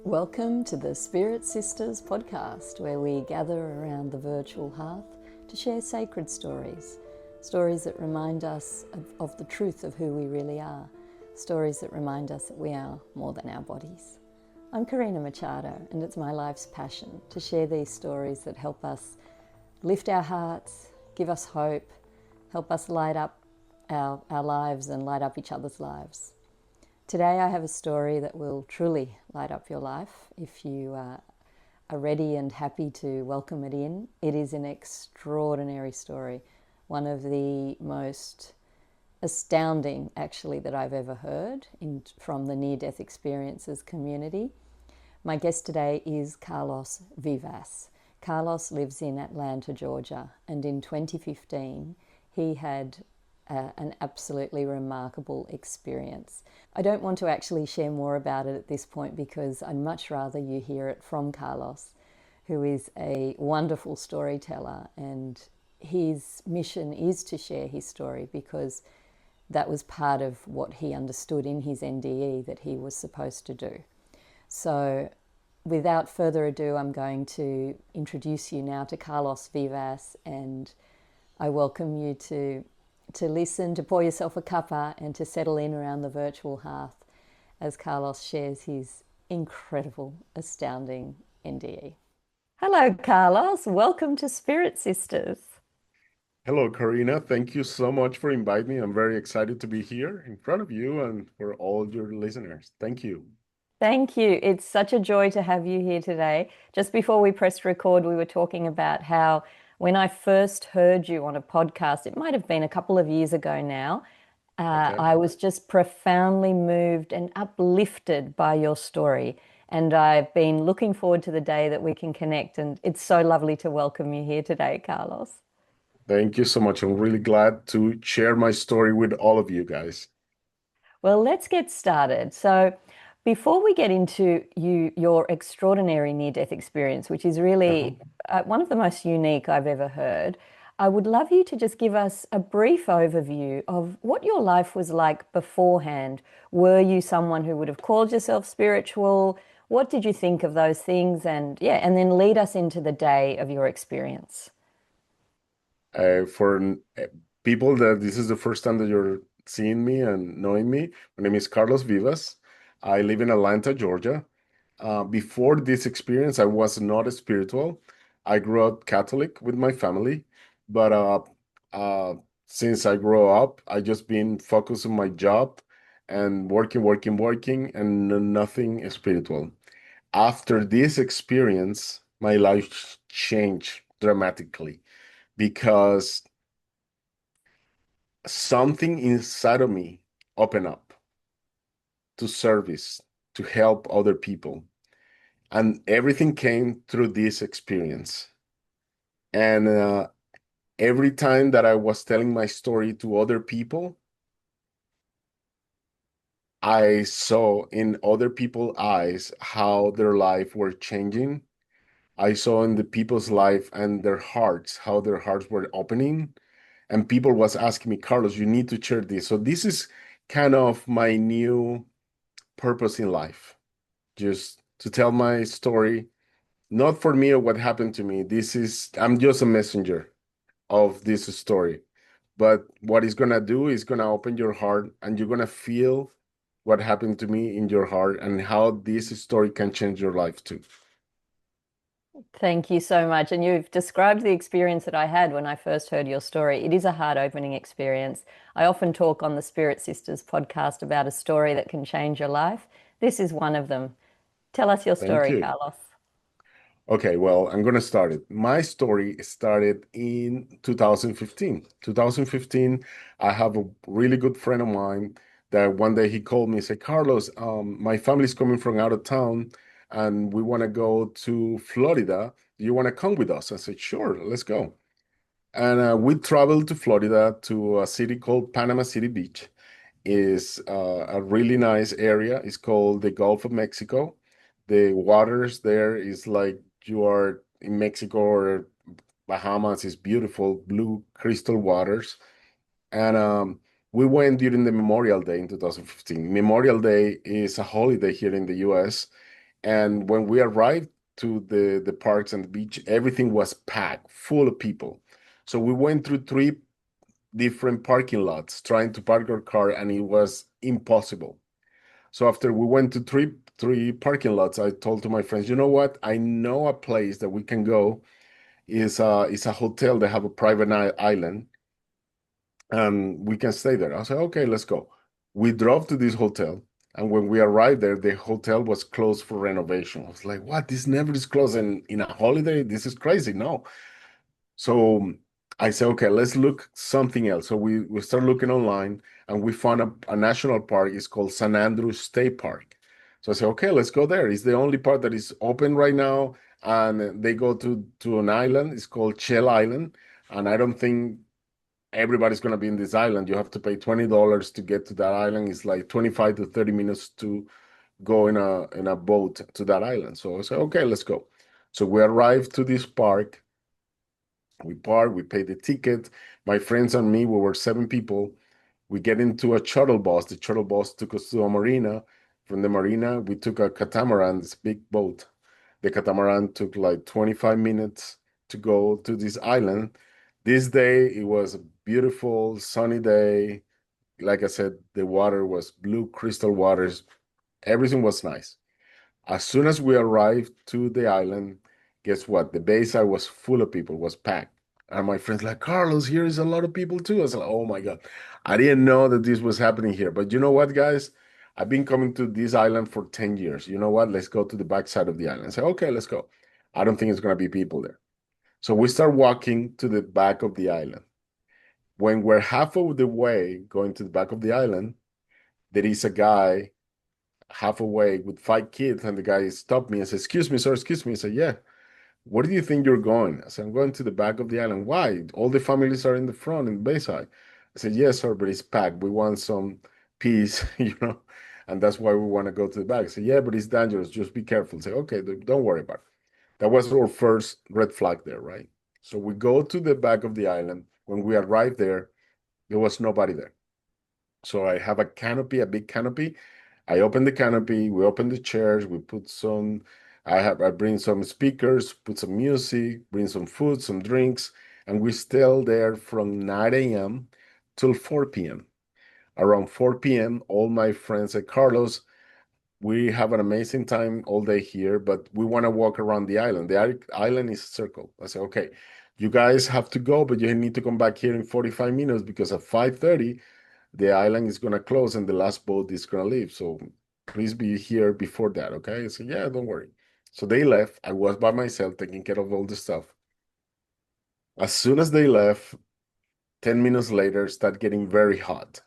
Welcome to the Spirit Sisters podcast, where we gather around the virtual hearth to share sacred stories, stories that remind us of the truth of who we really are, stories that remind us that we are more than our bodies. I'm Karina Machado, and it's my life's passion to share these stories that help us lift our hearts, give us hope, help us light up our lives and light up each other's lives. Today I have a story that will truly light up your life if you are ready and happy to welcome it in. It is an extraordinary story, one of the most astounding actually that I've ever heard from the near-death experiences community. My guest today is Carlos Vivas. Carlos lives in Atlanta, Georgia, and in 2015 he had an absolutely remarkable experience. I don't want to actually share more about it at this point because I'd much rather you hear it from Carlos, who is a wonderful storyteller, and his mission is to share his story because that was part of what he understood in his NDE that he was supposed to do. So without further ado, I'm going to introduce you now to Carlos Vivas, and I welcome you to listen, to pour yourself a cuppa and to settle in around the virtual hearth as Carlos shares his incredible, astounding NDE. Hello, Carlos. Welcome to Spirit Sisters. Hello, Karina. Thank you so much for inviting me. I'm very excited to be here in front of you and for all your listeners. Thank you. Thank you. It's such a joy to have you here today. Just before we pressed record, we were talking about how when I first heard you on a podcast, it might have been a couple of years ago now, Okay. I was just profoundly moved and uplifted by your story. And I've been looking forward to the day that we can connect. And it's so lovely to welcome you here today, Carlos. Thank you so much. I'm really glad to share my story with all of you guys. Well, let's get started. So, before we get into your extraordinary near-death experience, which is Uh-huh. really one of the most unique I've ever heard, I would love you to just give us a brief overview of what your life was like beforehand. Were you someone who would have called yourself spiritual? What did you think of those things? And yeah, and then lead us into the day of your experience. For people that this is the first time that you're seeing me and knowing me, my name is Carlos Vivas. I live in Atlanta, Georgia. Before this experience, I was not a spiritual. I grew up Catholic with my family, but uh, since I grew up, I just been focused on my job and working, and nothing spiritual. After this experience, my life changed dramatically because something inside of me opened up to service, to help other people. And everything came through this experience. And every time that I was telling my story to other people, I saw in other people's eyes how their life were changing. I saw in the people's life and their hearts, how their hearts were opening. And people was asking me, Carlos, you need to share this. So this is kind of my new purpose in life, just to tell my story, not for me or what happened to me. I'm just a messenger of this story. But what it's gonna do is gonna open your heart and you're gonna feel what happened to me in your heart and how this story can change your life too. Thank you so much. And you've described the experience that I had when I first heard your story. It is a heart-opening experience. I often talk on the Spirit Sisters podcast about a story that can change your life. This is one of them. Tell us your Thank story, you. Carlos. Okay, well, I'm gonna start it. My story started in 2015. 2015, I have a really good friend of mine that one day he called me and said, Carlos, my family's coming from out of town and we want to go to Florida. Do you want to come with us? I said, sure, let's go. And we traveled to Florida to a city called Panama City Beach. Is a really nice area. It's called the Gulf of Mexico. The waters there is like you are in Mexico or Bahamas. It's beautiful blue crystal waters. And we went during the Memorial Day in 2015. Memorial Day is a holiday here in the US, And when we arrived to the parks and the beach, everything was packed, full of people. So we went through three different parking lots trying to park our car, and it was impossible. So after we went to three parking lots, I told to my friends, you know what? I know a place that we can go. Is a hotel. They have a private island, and we can stay there. I said, okay, let's go. We drove to this hotel, and when we arrived there, the hotel was closed for renovation. I was like, what? This never is closed in a holiday? This is crazy. No. So I said, okay, let's look something else. So we started looking online, and we found a national park. It's called San Andrews State Park. So I said, okay, let's go there. It's the only part that is open right now. And they go to an island. It's called Shell Island. And I don't think everybody's going to be in this island. You have to pay $20 to get to that island. It's like 25 to 30 minutes to go in a boat to that island. So I said, okay, let's go. So we arrived to this park. We parked, we paid the ticket. My friends and me, we were seven people. We get into a shuttle bus. The shuttle bus took us to a marina. From the marina, we took a catamaran, this big boat. The catamaran took like 25 minutes to go to this island. This day, it was a beautiful, sunny day. Like I said, the water was blue crystal waters. Everything was nice. As soon as we arrived to the island, guess what? The bayside was full of people, was packed. And my friend's like, Carlos, here is a lot of people too. I was like, oh my God. I didn't know that this was happening here. But you know what, guys? I've been coming to this island for 10 years. You know what? Let's go to the backside of the island. I say, okay, let's go. I don't think it's going to be people there. So we start walking to the back of the island. When we're half of the way going to the back of the island, there is a guy half away with five kids, and the guy stopped me and said, excuse me, sir, excuse me. I said, yeah, where do you think you're going? I said, I'm going to the back of the island. Why? All the families are in the front, in the bayside. I said, yes, sir, but it's packed. We want some peace, and that's why we want to go to the back. I said, yeah, but it's dangerous. Just be careful. I said, okay, don't worry about it. That was our first red flag there, right? So we go to the back of the island. When we arrived there was nobody there. So I have a canopy, a big canopy. I open the canopy, we open the chairs, we put some, I bring some speakers, put some music, bring some food, some drinks, and we still there from 9 a.m. till 4 p.m. Around 4 p.m., all my friends said, Carlos, we have an amazing time all day here, but we want to walk around the island. The island is a circle. I said, okay, you guys have to go, but you need to come back here in 45 minutes because at 5:30, the island is gonna close and the last boat is gonna leave. So please be here before that, okay? I said, yeah, don't worry. So they left. I was by myself taking care of all the stuff. As soon as they left, 10 minutes later, start getting very hot.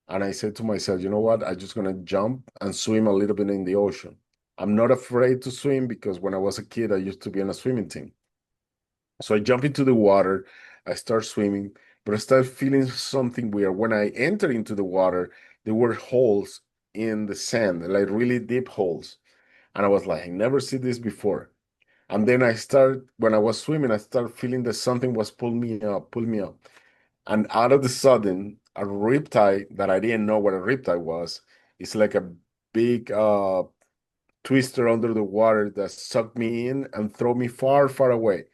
And I said to myself, you know what? I'm just gonna jump and swim a little bit in the ocean. I'm not afraid to swim because when I was a kid, I used to be on a swimming team. So I jump into the water, I start swimming, but I start feeling something weird. When I enter into the water, there were holes in the sand, like really deep holes. And I was like, I never see this before. And then when I was swimming, I started feeling that something was pulling me up. And out of the sudden, a riptide that I didn't know what a riptide was, it's like a big twister under the water that sucked me in and throw me far, far away.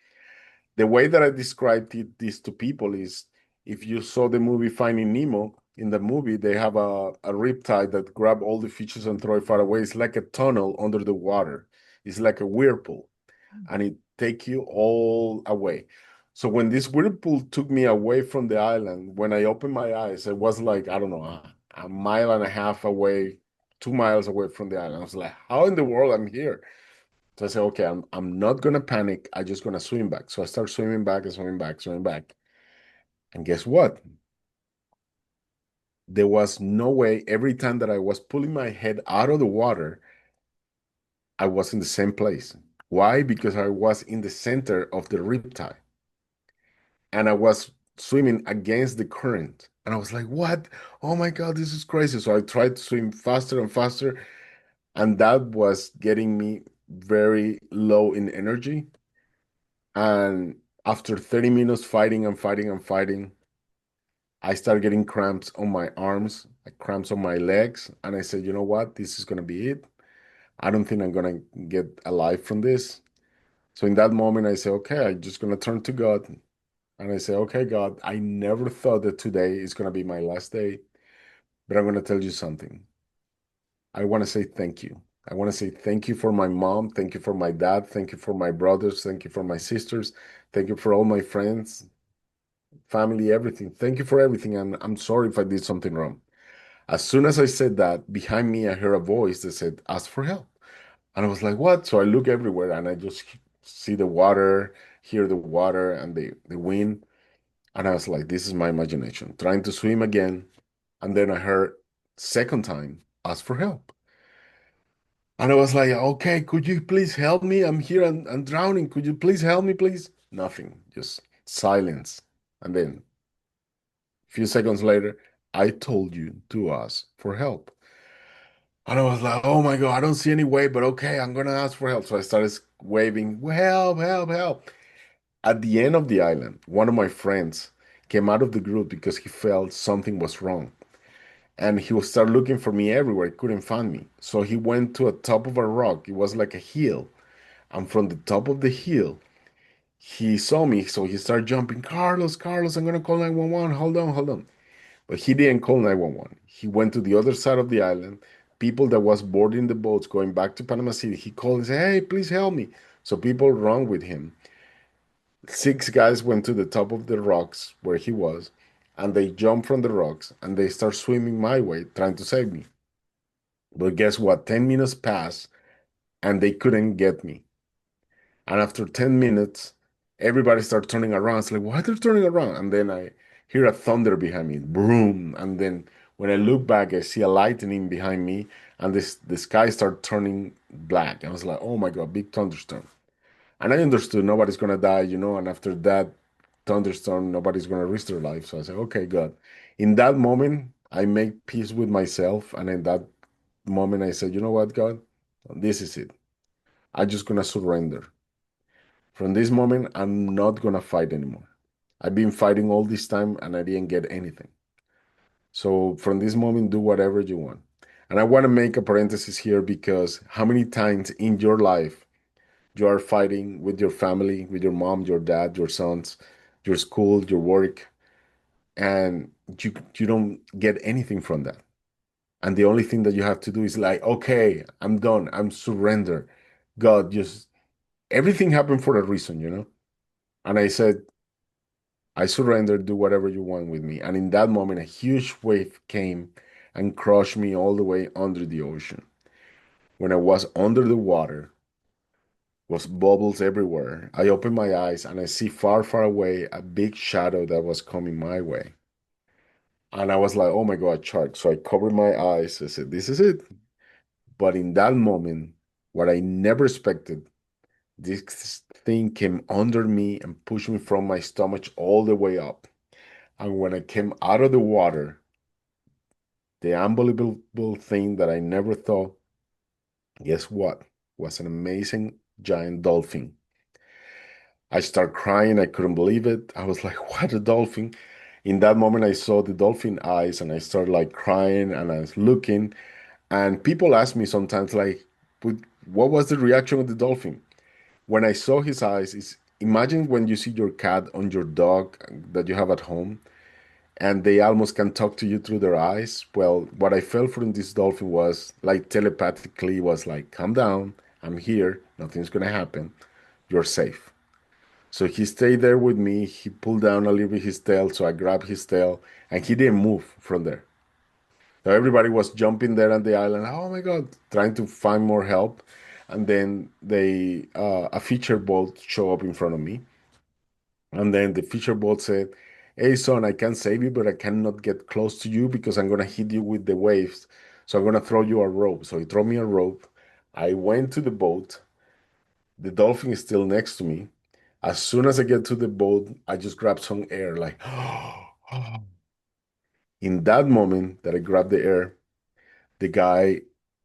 The way that I described this to people is if you saw the movie Finding Nemo, in the movie, they have a riptide that grab all the fishes and throw it far away. It's like a tunnel under the water. It's like a whirlpool, and it take you all away. So when this whirlpool took me away from the island, when I opened my eyes, it was like, I don't know, a mile and a half away, 2 miles away from the island. I was like, how in the world I'm here? So I said, okay, I'm not gonna panic. I'm just gonna swim back. So I start swimming back and swimming back, swimming back. And guess what? There was no way. Every time that I was pulling my head out of the water, I was in the same place. Why? Because I was in the center of the riptide and I was swimming against the current. And I was like, what? Oh my God, this is crazy. So I tried to swim faster and faster. And that was getting me very low in energy. And after 30 minutes fighting and fighting and fighting, I started getting cramps on my arms, like cramps on my legs. And I said, you know what? This is going to be it. I don't think I'm gonna get alive from this. So in that moment, I say, okay, I'm just gonna turn to God. And I say, okay, God, I never thought that today is gonna be my last day, but I'm gonna tell you something. I want to say thank you. I want to say thank you for my mom. Thank you for my dad. Thank you for my brothers. Thank you for my sisters. Thank you for all my friends, family, everything. Thank you for everything. And I'm sorry if I did something wrong. As soon as I said that, behind me, I heard a voice that said, ask for help. And I was like, what? So I look everywhere and I just see the water, hear the water and the wind. And I was like, this is my imagination, trying to swim again. And then I heard, second time, ask for help. And I was like, okay, could you please help me? I'm here and I'm drowning. Could you please help me, please? Nothing, just silence. And then a few seconds later, I told you to ask for help. And I was like, oh my God, I don't see any way, but okay, I'm gonna ask for help. So I started waving, help, help, help. At the end of the island, one of my friends came out of the group because he felt something was wrong. And he would start looking for me everywhere. He couldn't find me. So he went to a top of a rock. It was like a hill. And from the top of the hill, he saw me. So he started jumping, Carlos, Carlos, I'm gonna call 911. Hold on, hold on. But he didn't call 911. He went to the other side of the island. People that was boarding the boats going back to Panama City, he called and said, hey, please help me. So people run with him. Six guys went to the top of the rocks where he was, and they jumped from the rocks and they start swimming my way, trying to save me. But guess what? 10 minutes passed and they couldn't get me. And after 10 minutes, everybody started turning around. It's like, why they're turning around? And then I hear a thunder behind me, boom. And then when I look back, I see a lightning behind me, and the sky started turning black. I was like, oh my God, big thunderstorm. And I understood nobody's gonna die, and after that thunderstorm, nobody's gonna risk their life. So I said, okay, God. In that moment, I make peace with myself, and in that moment, I said, you know what, God, this is it. I'm just gonna surrender. From this moment, I'm not gonna fight anymore. I've been fighting all this time and I didn't get anything. So from this moment, do whatever you want. And I want to make a parenthesis here because how many times in your life you are fighting with your family, with your mom, your dad, your sons, your school, your work, and you don't get anything from that. And the only thing that you have to do is like, okay, I'm done. I'm surrender. God, just everything happened for a reason. And I said, I surrender, do whatever you want with me. And in that moment, a huge wave came and crushed me all the way under the ocean. When I was under the water, was bubbles everywhere. I opened my eyes and I see far, far away a big shadow that was coming my way. And I was like, oh my God, shark. So I covered my eyes. I said, this is it. But in that moment, what I never expected, this thing came under me and pushed me from my stomach all the way up. And when I came out of the water, the unbelievable thing that I never thought, guess what? Was an amazing giant dolphin. I started crying. I couldn't believe it. I was like, what a dolphin. In that moment, I saw the dolphin eyes and I started like crying and I was looking. And people ask me sometimes, like, "But what was the reaction of the dolphin?" When I saw his eyes, is imagine when you see your cat on your dog that you have at home and they almost can talk to you through their eyes. Well, what I felt from this dolphin was like telepathically was like, calm down, I'm here, nothing's gonna happen, you're safe. So he stayed there with me. He pulled down a little bit his tail, so I grabbed his tail, and he didn't move from there. So everybody was jumping there on the island. Oh my God, trying to find more help, and then a feature boat show up in front of me, and then the fisher boat said, hey, son, I can save you, but I cannot get close to you because I'm going to hit you with the waves. So I'm going to throw you a rope. So he threw me a rope. I went to the boat. The dolphin is still next to me. As soon as I get to the boat, I just grab some air, like, in that moment that I grabbed the air, the guy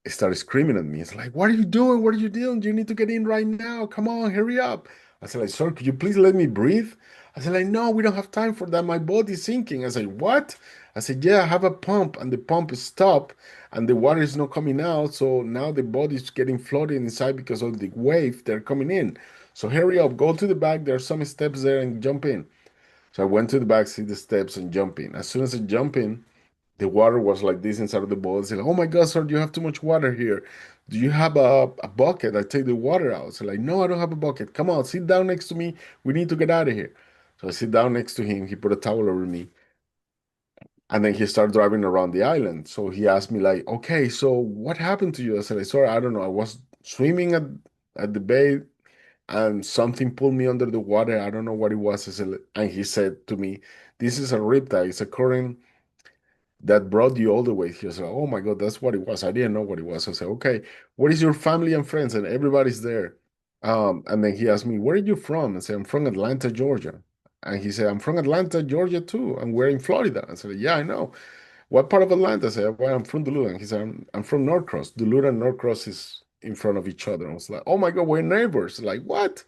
started screaming at me. It's like, what are you doing? What are you doing? You need to get in right now. Come on, hurry up. I said, like, sir, could you please let me breathe? I said, like, no, we don't have time for that. My boat is sinking. I said, what? I said, yeah, I have a pump, and the pump is stopped, and the water is not coming out. So now the boat is getting flooded inside because of the wave they're coming in. So hurry up, go to the back. There are some steps there and jump in. So I went to the back, see the steps, and jump in. As soon as I jump in, the water was like this inside of the boat. I said, oh my God, sir, you have too much water here. Do you have a bucket? I take the water out. So like, no, I don't have a bucket. Come on, sit down next to me. We need to get out of here. So I sit down next to him. He put a towel over me. And then he started driving around the island. So he asked me, like, okay, so what happened to you? I said, sorry, I don't know. I was swimming at the bay and something pulled me under the water. I don't know what it was. I said, and he said to me, this is a riptide. It's a current that brought you all the way here. So, oh my God, that's what it was. I didn't know what it was. I said, okay, what is your family and friends? And everybody's there. And then he asked me, where are you from? I said, I'm from Atlanta, Georgia. And he said, I'm from Atlanta, Georgia too. And we're in Florida. I said, yeah, I know. What part of Atlanta? I said, well, I'm from Duluth. And he said, I'm from Norcross. Duluth and Norcross is in front of each other. I was like, oh my God, we're neighbors. Like, what?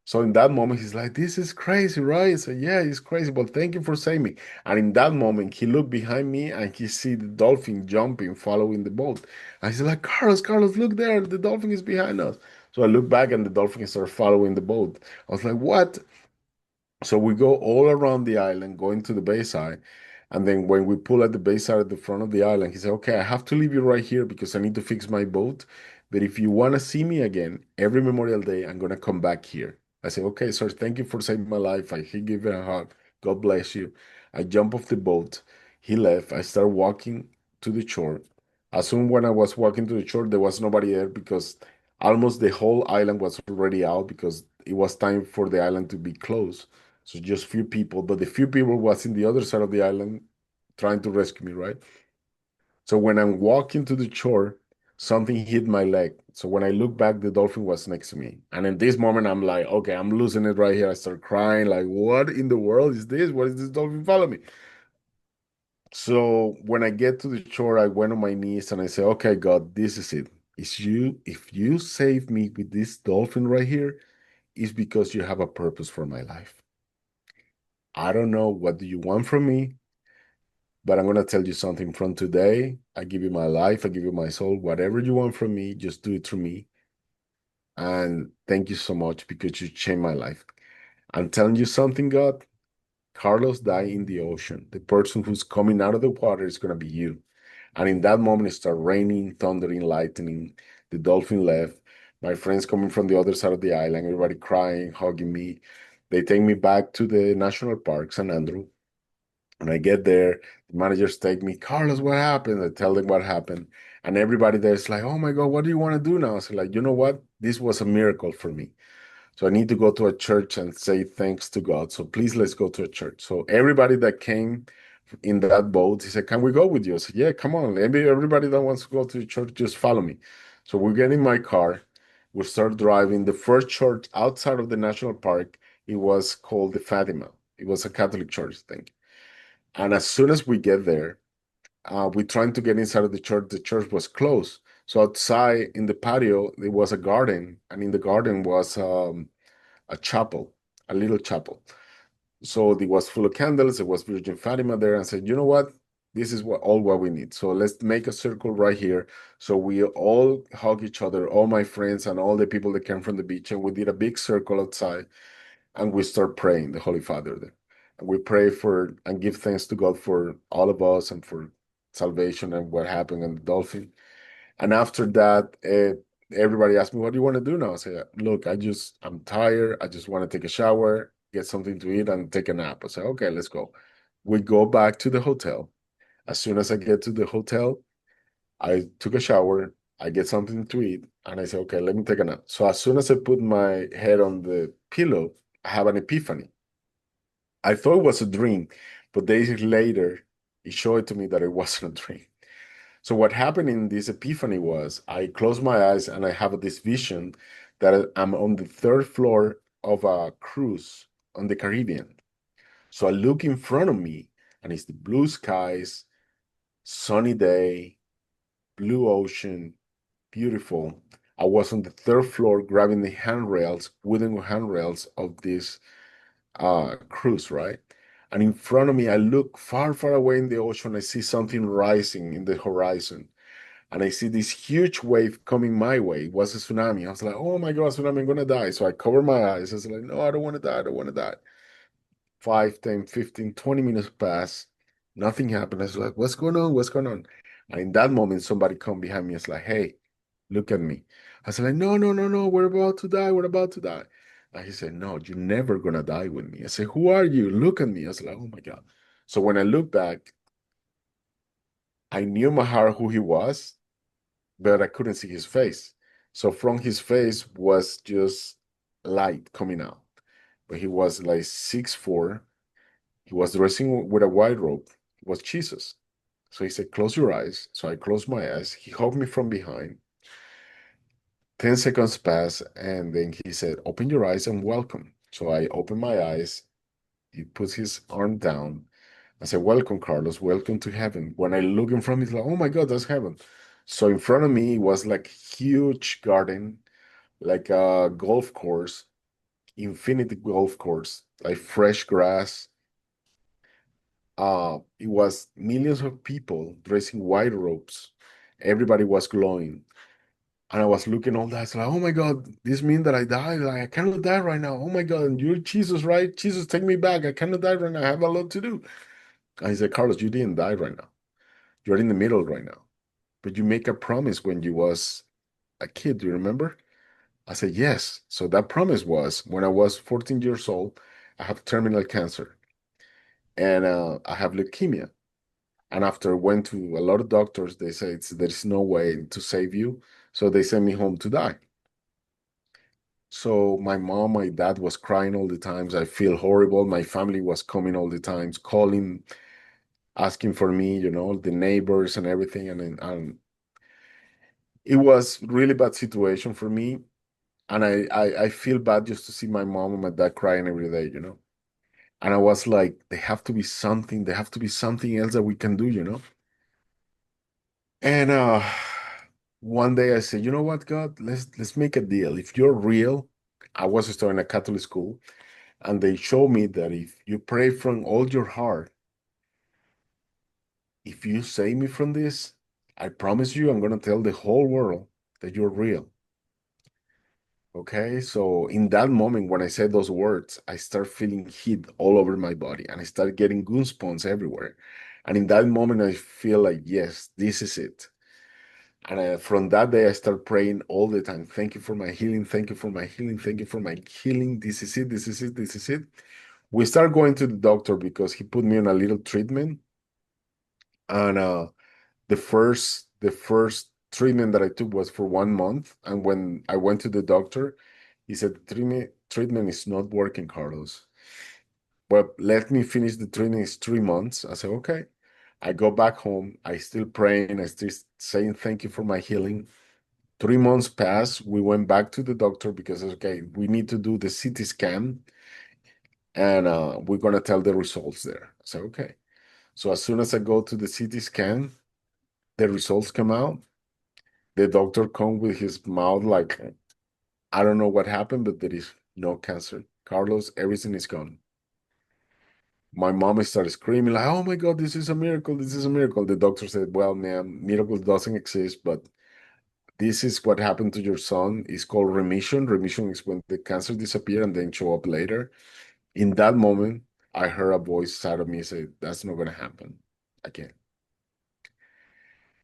So in that moment, he's like, this is crazy, right? I said, yeah, it's crazy, but thank you for saving me. And in that moment, he looked behind me and he see the dolphin jumping, following the boat. And he's like, Carlos, Carlos, look there. The dolphin is behind us. So I look back and the dolphin started following the boat. I was like, what? So we go all around the island, going to the bayside. And then when we pull at the bayside at the front of the island, he said, okay, I have to leave you right here because I need to fix my boat. But if you want to see me again, every Memorial Day, I'm going to come back here. I said, okay, sir, thank you for saving my life. He gave me a hug. God bless you. I jump off the boat. He left. I start walking to the shore. As soon when I was walking to the shore, there was nobody there because almost the whole island was already out because it was time for the island to be closed. So just few people, but the few people was in the other side of the island trying to rescue me, right? So when I'm walking to the shore, something hit my leg. So when I look back, the dolphin was next to me. And in this moment, I'm like, okay, I'm losing it right here. I start crying, like, what in the world is this? What is this dolphin follow me? So when I get to the shore, I went on my knees and I say, okay, God, this is it. It's you. If you save me with this dolphin right here, it's because you have a purpose for my life. I don't know what do you want from me, but I'm going to tell you something from today. I give you my life. I give you my soul. Whatever you want from me, just do it through me. And thank you so much because you changed my life. I'm telling you something, God. Carlos died in the ocean. The person who's coming out of the water is going to be you. And in that moment, it started raining, thundering, lightning. The dolphin left. My friends coming from the other side of the island, everybody crying, hugging me. They take me back to the national park, San Andrew. When I get there, the managers take me, Carlos, what happened? I tell them what happened. And everybody there's like, oh my God, what do you want to do now? So like, you know what? This was a miracle for me. So I need to go to a church and say thanks to God. So please let's go to a church. So everybody that came in that boat, he said, can we go with you? I said, yeah, come on. Everybody that wants to go to the church, just follow me. So we get in my car. We start driving. The first church outside of the national park, it was called the Fatima. It was a Catholic church thing. And as soon as we get there, we trying to get inside of the church. The church was closed. So outside in the patio, there was a garden, and in the garden was a chapel, a little chapel. So it was full of candles. It was Virgin Fatima there, and said, you know what? This is what we need. So let's make a circle right here. So we all hug each other, all my friends and all the people that came from the beach, and we did a big circle outside and we start praying the Holy Father there. And we pray for and give thanks to God for all of us and for salvation and what happened in the dolphin. And after that, everybody asked me, what do you want to do now? I said, look, I'm tired. I just want to take a shower, get something to eat, and take a nap. I said, okay, let's go. We go back to the hotel. As soon as I get to the hotel, I took a shower, I get something to eat, and I say, okay, let me take a nap. So as soon as I put my head on the pillow, I have an epiphany. I thought it was a dream, but days later, it showed to me that it wasn't a dream. So what happened in this epiphany was I close my eyes and I have this vision that I'm on the third floor of a cruise on the Caribbean. So I look in front of me and it's the blue skies, sunny day, blue ocean, beautiful. I was on the third floor grabbing the handrails, wooden handrails of this cruise, right? And in front of me, I look far, far away in the ocean. I see something rising in the horizon. And I see this huge wave coming my way. It was a tsunami. I was like, oh my God, tsunami, I'm gonna die. So I cover my eyes. I was like, no, I don't want to die. I don't want to die. 5, 10, 15, 20 minutes pass. Nothing happened. I was like, what's going on? What's going on? And in that moment, somebody come behind me. It's like, hey, look at me. I said, like, no, no, no, no. We're about to die. We're about to die. And he said, no, you're never gonna die with me. I said, who are you? Look at me. I was like, oh my God. So when I look back, I knew my heart who he was, but I couldn't see his face. So from his face was just light coming out. But he was like 6'4". He was dressing with a white robe. It was Jesus. So he said, close your eyes. So I closed my eyes. He hugged me from behind. 10 seconds passed, and then he said, open your eyes and welcome. So I opened my eyes. He puts his arm down. I said, welcome, Carlos. Welcome to heaven. When I look in front of me, it's like, oh my God, that's heaven. So in front of me was like huge garden, like a golf course, infinity golf course, like fresh grass. It was millions of people dressing white robes. Everybody was glowing. And I was looking all that. It's like, oh my God, this means that I died. Like, I cannot die right now. Oh my God, and you're Jesus, right? Jesus, take me back. I cannot die right now. I have a lot to do. And he said, Carlos, you didn't die right now. You're in the middle right now. But you make a promise when you was a kid. Do you remember? I said, yes. So that promise was when I was 14 years old, I have terminal cancer and I have leukemia. And after I went to a lot of doctors, they said there's no way to save you. So they sent me home to die. So my mom, my dad was crying all the times. I feel horrible. My family was coming all the times, calling, asking for me, the neighbors and everything. And it was really bad situation for me. And I feel bad just to see my mom and my dad crying every day. And I was like, there have to be something else that we can do. And one day I said, you know what, God, let's make a deal. If you're real, I was studying a Catholic school, and they showed me that if you pray from all your heart, if you save me from this, I promise you I'm gonna tell the whole world that you're real. Okay, so in that moment when I said those words, I start feeling heat all over my body and I start getting goosebumps everywhere. And in that moment, I feel like, yes, this is it. And from that day, I start praying all the time. Thank you for my healing. Thank you for my healing. Thank you for my healing. This is it. This is it. This is it. We start going to the doctor because he put me on a little treatment. And the first treatment that I took was for 1 month. And when I went to the doctor, he said, the treatment is not working, Carlos. But let me finish the training. It's 3 months. I said, okay. I go back home. I still praying. I still saying thank you for my healing. 3 months pass. We went back to the doctor because, okay, we need to do the CT scan and we're going to tell the results there. I said, okay. So as soon as I go to the CT scan, the results come out. The doctor come with his mouth like, I don't know what happened, but there is no cancer. Carlos, everything is gone. My mom started screaming like, oh my God, this is a miracle. This is a miracle. The doctor said, well, ma'am, miracle doesn't exist, but this is what happened to your son. It's called remission. Remission is when the cancer disappear and then show up later. In that moment, I heard a voice out of me say, that's not going to happen again.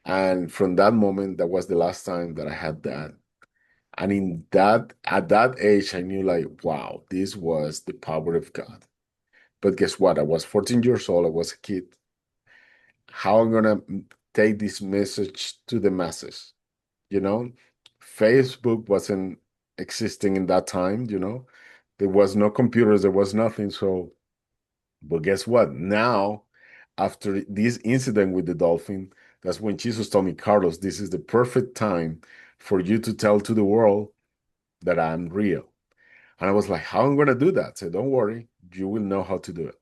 And from that moment, that was the last time that I had that. And at that age, I knew like, wow, this was the power of God. But guess what? I was 14 years old. I was a kid. How I'm gonna take this message to the masses? You know, Facebook wasn't existing in that time. There was no computers, there was nothing. So, but guess what? Now, after this incident with the dolphin, that's when Jesus told me, Carlos, this is the perfect time for you to tell to the world that I'm real. And I was like, how am I gonna do that? I said, don't worry, you will know how to do it.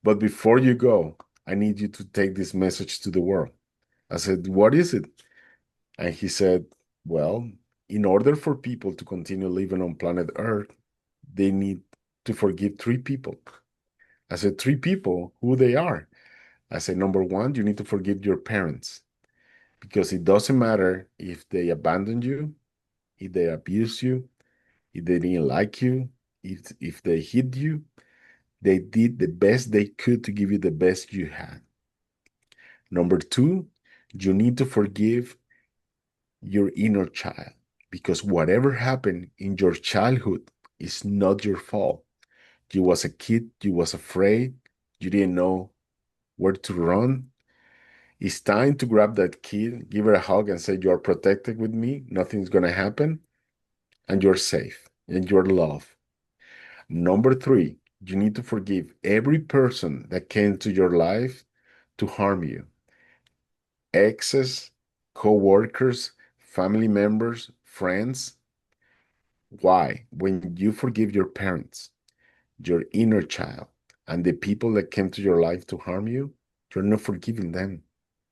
But before you go, I need you to take this message to the world. I said, what is it? And he said, well, in order for people to continue living on planet Earth, they need to forgive three people. I said, three people, who they are. I said, number one, you need to forgive your parents because it doesn't matter if they abandoned you, if they abused you, if they didn't like you, if they hit you, they did the best they could to give you the best you had. Number two, you need to forgive your inner child because whatever happened in your childhood is not your fault. You was a kid, you was afraid, you didn't know where to run. It's time to grab that kid, give her a hug, and say, you're protected with me, nothing's gonna happen, and you're safe, and you're loved. Number three, you need to forgive every person that came to your life to harm you. Exes, co-workers, family members, friends. Why? When you forgive your parents, your inner child, and the people that came to your life to harm you, you're not forgiving them.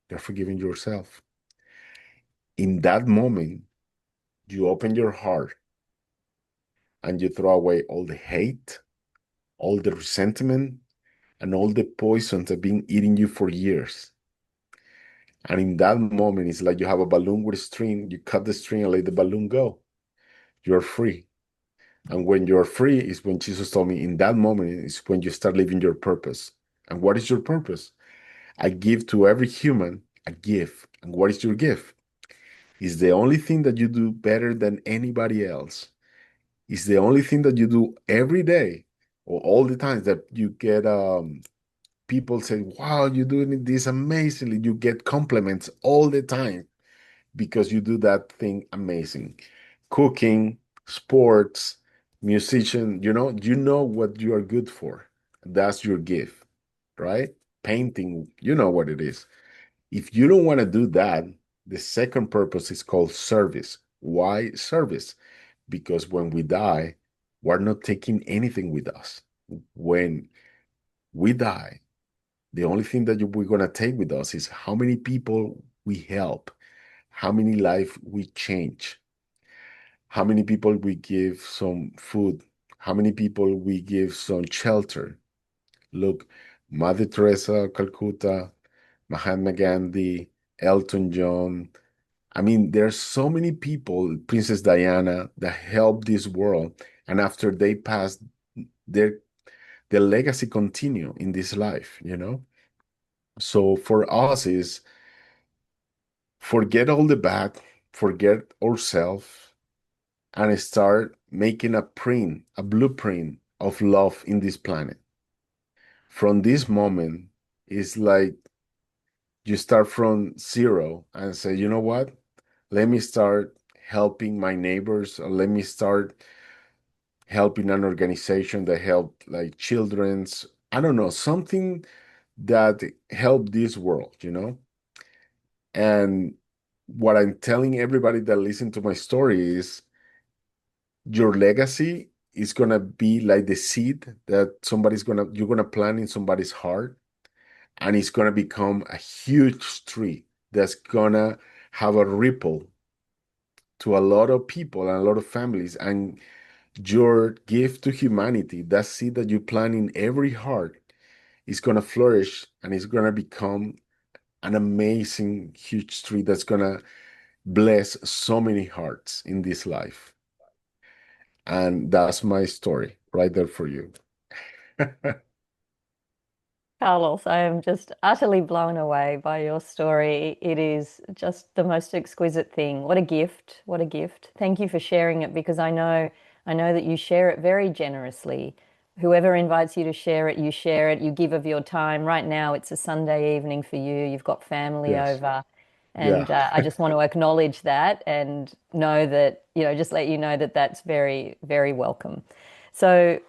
You're forgiving yourself. In that moment, you open your heart and you throw away all the hate, all the resentment, and all the poisons that have been eating you for years. And in that moment, it's like you have a balloon with a string, you cut the string and let the balloon go. You're free. And when you're free is when Jesus told me, in that moment is when you start living your purpose. And what is your purpose? I give to every human a gift. And what is your gift? It's the only thing that you do better than anybody else. It's the only thing that you do every day or all the times that you get people say, wow, you're doing this amazingly. You get compliments all the time because you do that thing amazing. Cooking, sports, musician, you know what you are good for. That's your gift, right? Painting, you know what it is. If you don't want to do that, the second purpose is called service. Why service? Because when we die, we're not taking anything with us. When we die, the only thing that we're going to take with us is how many people we help, how many lives we change, how many people we give some food, how many people we give some shelter. Look, Mother Teresa of Calcutta, Mahatma Gandhi, Elton John. I mean, there's so many people, Princess Diana, that helped this world. And after they passed, their their legacy continue in this life. So for us is forget all the bad, forget ourselves, and start making a blueprint of love in this planet. From this moment, it's like you start from zero and say, you know what? Let me start helping my neighbors, or let me start helping an organization that help like children's, I don't know, something that help this world. And what I'm telling everybody that listen to my story is your legacy is gonna be like the seed that you're gonna plant in somebody's heart, and it's gonna become a huge tree that's gonna have a ripple to a lot of people and a lot of families. And your gift to humanity, that seed that you plant in every heart, is gonna flourish and it's gonna become an amazing huge tree that's gonna bless so many hearts in this life. And that's my story right there for you. Carlos, I am just utterly blown away by your story. It is just the most exquisite thing. What a gift. What a gift. Thank you for sharing it because I know that you share it very generously. Whoever invites you to share it, you share it, you give of your time. Right now, it's a Sunday evening for you. You've got family Yes. over. Yeah. And I just want to acknowledge that and know that, just let you know that that's very, very welcome. So,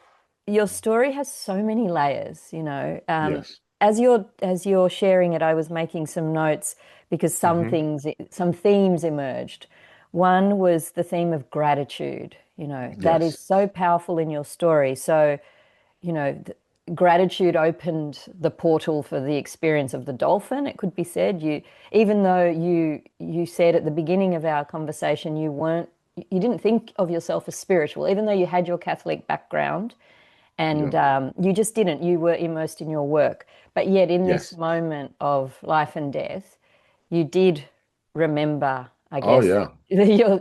your story has so many layers. Yes. As you're sharing it, I was making some notes because Hmm. some themes emerged. One was the theme of gratitude. That is Yes. so powerful in your story. So, you know, th- gratitude opened the portal for the experience of the dolphin. It could be said even though you said at the beginning of our conversation you didn't think of yourself as spiritual, even though you had your Catholic background and Yeah. you just didn't. You were immersed in your work. But yet, in this Yes. moment of life and death, you did remember, I Oh guess, yeah.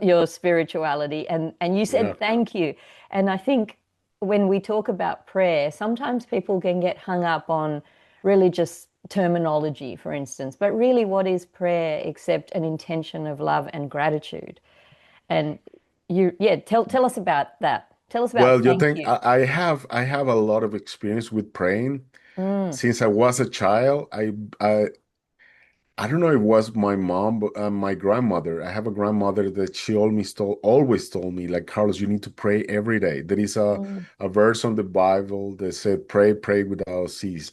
your spirituality, and you Yeah. said thank you. And I think when we talk about prayer, sometimes people can get hung up on religious terminology, for instance. But really, what is prayer except an intention of love and gratitude? And yeah, tell us about that. Tell us about Well, you thank think you. I have a lot of experience with praying Mm, since I was a child. I don't know if it was my mom, but my grandmother. I have a grandmother that she always told me, like, Carlos, you need to pray every day. There is a mm, a verse on the Bible that said, pray without cease.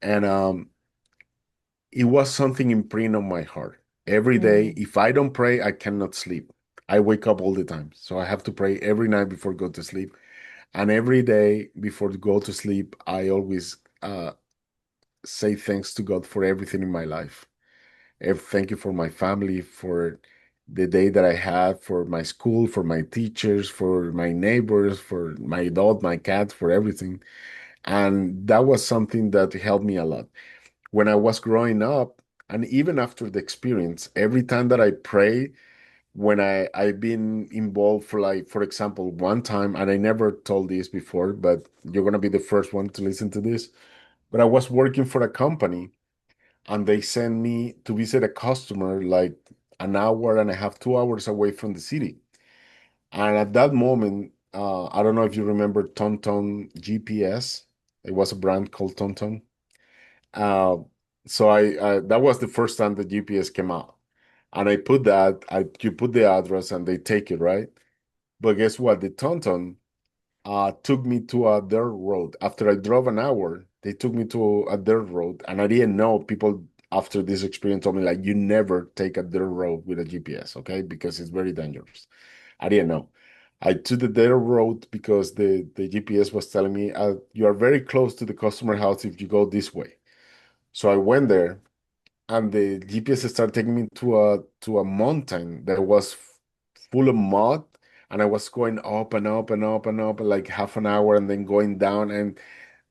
And it was something imprinted on my heart. Every day, mm, if I don't pray, I cannot sleep. I wake up all the time. So I have to pray every night before go to sleep. And every day before to go to sleep, I always say thanks to God for everything in my life. Thank you for my family, for the day that I had, for my school, for my teachers, for my neighbors, for my dog, my cat, for everything. And that was something that helped me a lot. When I was growing up, and even after the experience, every time that I pray, when I've been involved for, like, for example, one time, and I never told this before, but you're gonna be the first one to listen to this. But I was working for a company, and they sent me to visit a customer like an hour and a half, 2 hours away from the city. And at that moment, I don't know if you remember TomTom GPS. It was a brand called TomTom. Uh, so that was the first time the GPS came out. And you put the address and they take it, right? But guess what? The TomTom took me to a dirt road. After I drove an hour, they took me to a dirt road, and I didn't know. People after this experience told me, like, you never take a dirt road with a GPS, okay? Because it's very dangerous. I didn't know. I took the dirt road because the GPS was telling me, you are very close to the customer house if you go this way. So I went there, and the GPS started taking me to a mountain that was full of mud, and I was going up and up and up and up like half an hour, and then going down, and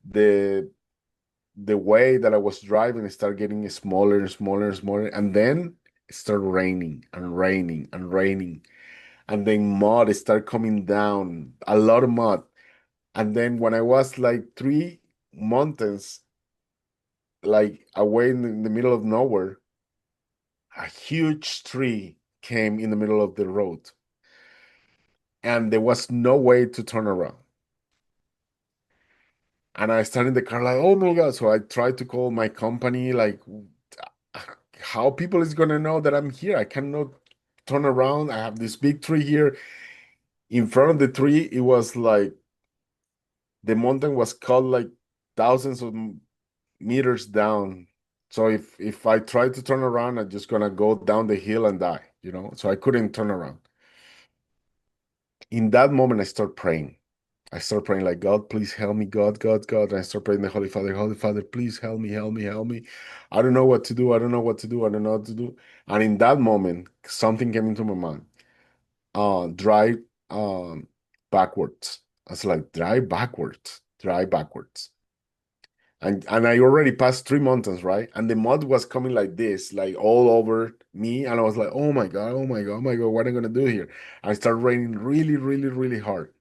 the the way that I was driving started getting smaller and smaller and smaller, and then it started raining and raining and raining, and then mud started coming down, a lot of mud, and then when I was like 3 mountains, like away in the middle of nowhere, a huge tree came in the middle of the road, and there was no way to turn around. And I started in the car like, oh my God. So I tried to call my company, like, how people is gonna know that I'm here? I cannot turn around. I have this big tree here. In front of the tree, it was like the mountain was cut like thousands of meters down. So if I try to turn around, I'm just gonna go down the hill and die. So I couldn't turn around. In that moment, I start praying. I start praying like, God, please help me, God, God, God. And I start praying the Holy Father, please help me, help me, help me. I don't know what to do. I don't know what to do. I don't know what to do. And in that moment, something came into my mind. Drive backwards. I was like, drive backwards, drive backwards. And I already passed 3 mountains, right? And the mud was coming like this, like all over me. And I was like, oh my God, oh my God, oh my God, what am I gonna do here? I started raining really, really, really hard.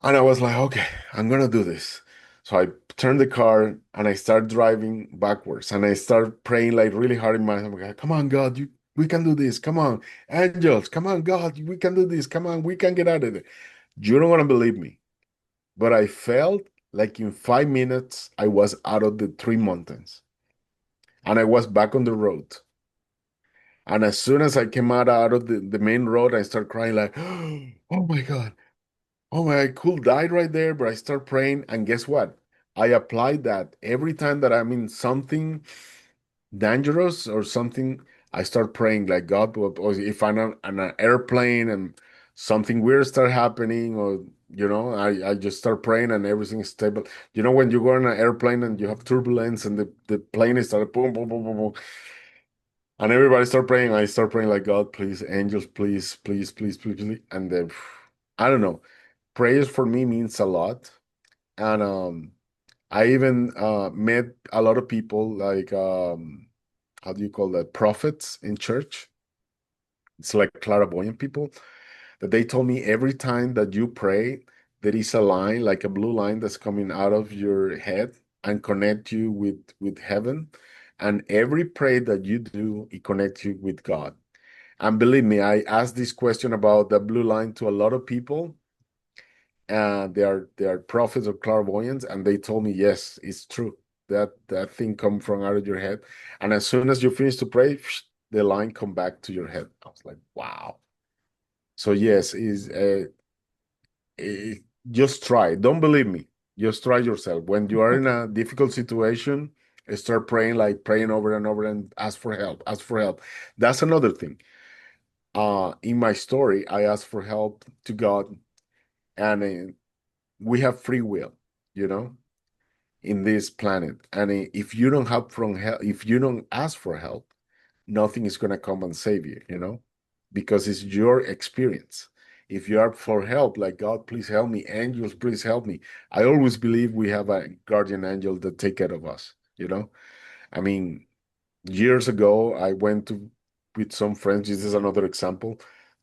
And I was like, okay, I'm gonna do this. So I turned the car and I start driving backwards, and I start praying like really hard in my head. I'm like, come on, God, we can do this. Come on, angels, come on, God, we can do this. Come on, we can get out of it. You don't want to believe me, but I felt like in 5 minutes I was out of the 3 mountains, and I was back on the road. And as soon as I came out of the main road, I started crying like, oh my God. Oh my, I could die right there, but I start praying, and guess what? I apply that every time that I'm in something dangerous or something. I start praying like, God, or if I'm on an airplane and something weird start happening, or I just start praying and everything is stable. When you go on an airplane and you have turbulence and the plane is start boom, boom, boom, boom, boom, and everybody start praying. I start praying like, God, please, angels, please, please, please, please, please. And then I don't know. prayers for me means a lot. And I even met a lot of people like how do you call that? Prophets in church. It's like clairvoyant people that they told me every time that you pray, there is a line, like a blue line that's coming out of your head and connect you with heaven. And every prayer that you do, it connects you with God. And believe me, I asked this question about the blue line to a lot of people, and they are prophets or clairvoyants, and they told me, yes, it's true. That thing come from out of your head, and as soon as you finish to pray, the line come back to your head. I was like, wow. So yes, eh, just try. Don't believe me. Just try yourself. When you are in a difficult situation, start praying, like praying over and over, and ask for help. Ask for help. That's another thing. In my story, I asked for help to God, and we have free will, you know, in this planet. And if you don't have from help, if you don't ask for help, nothing is gonna come and save you, you know, because it's your experience. If you are for help, like God, please help me, angels, please help me. I always believe we have a guardian angel that take care of us, you know. I mean, years ago, I went to with some friends. This is another example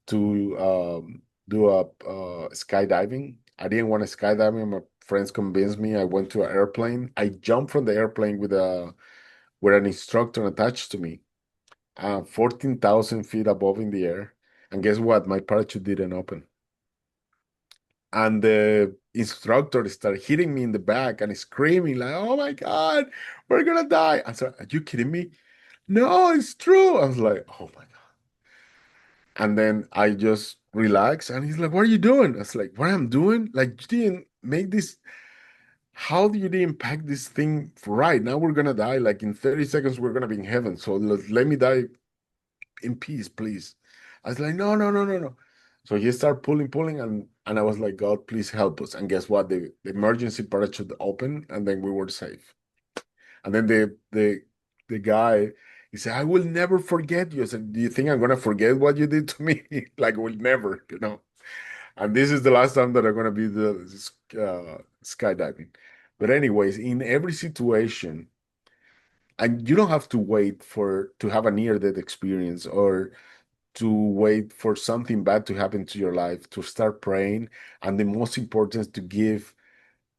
to do a skydiving. I didn't want to skydiving. My friends convinced me. I went to an airplane. I jumped from the airplane with an instructor attached to me, 14,000 feet above in the air. And guess what? My parachute didn't open. And the instructor started hitting me in the back and screaming like, "Oh my God, we're gonna die!" I said, "Are you kidding me?" No, it's true. I was like, oh my God. And then I just relaxed and he's like, what are you doing? I was like, what I'm doing? Like, you didn't make this. How do you didn't pack this thing right? Now we're gonna die. Like in 30 seconds, we're gonna be in heaven. So let me die in peace, please. I was like, no, no, no, no, no. So he started pulling, pulling, and I was like, God, please help us. And guess what? The emergency parachute opened, and then we were safe. And then the guy, he said, I will never forget you. I said, do you think I'm gonna forget what you did to me? Like, we'll never, you know. And this is the last time that I'm gonna be skydiving. But anyways, in every situation, and you don't have to wait for to have a near-death experience or to wait for something bad to happen to your life to start praying. And the most important is to give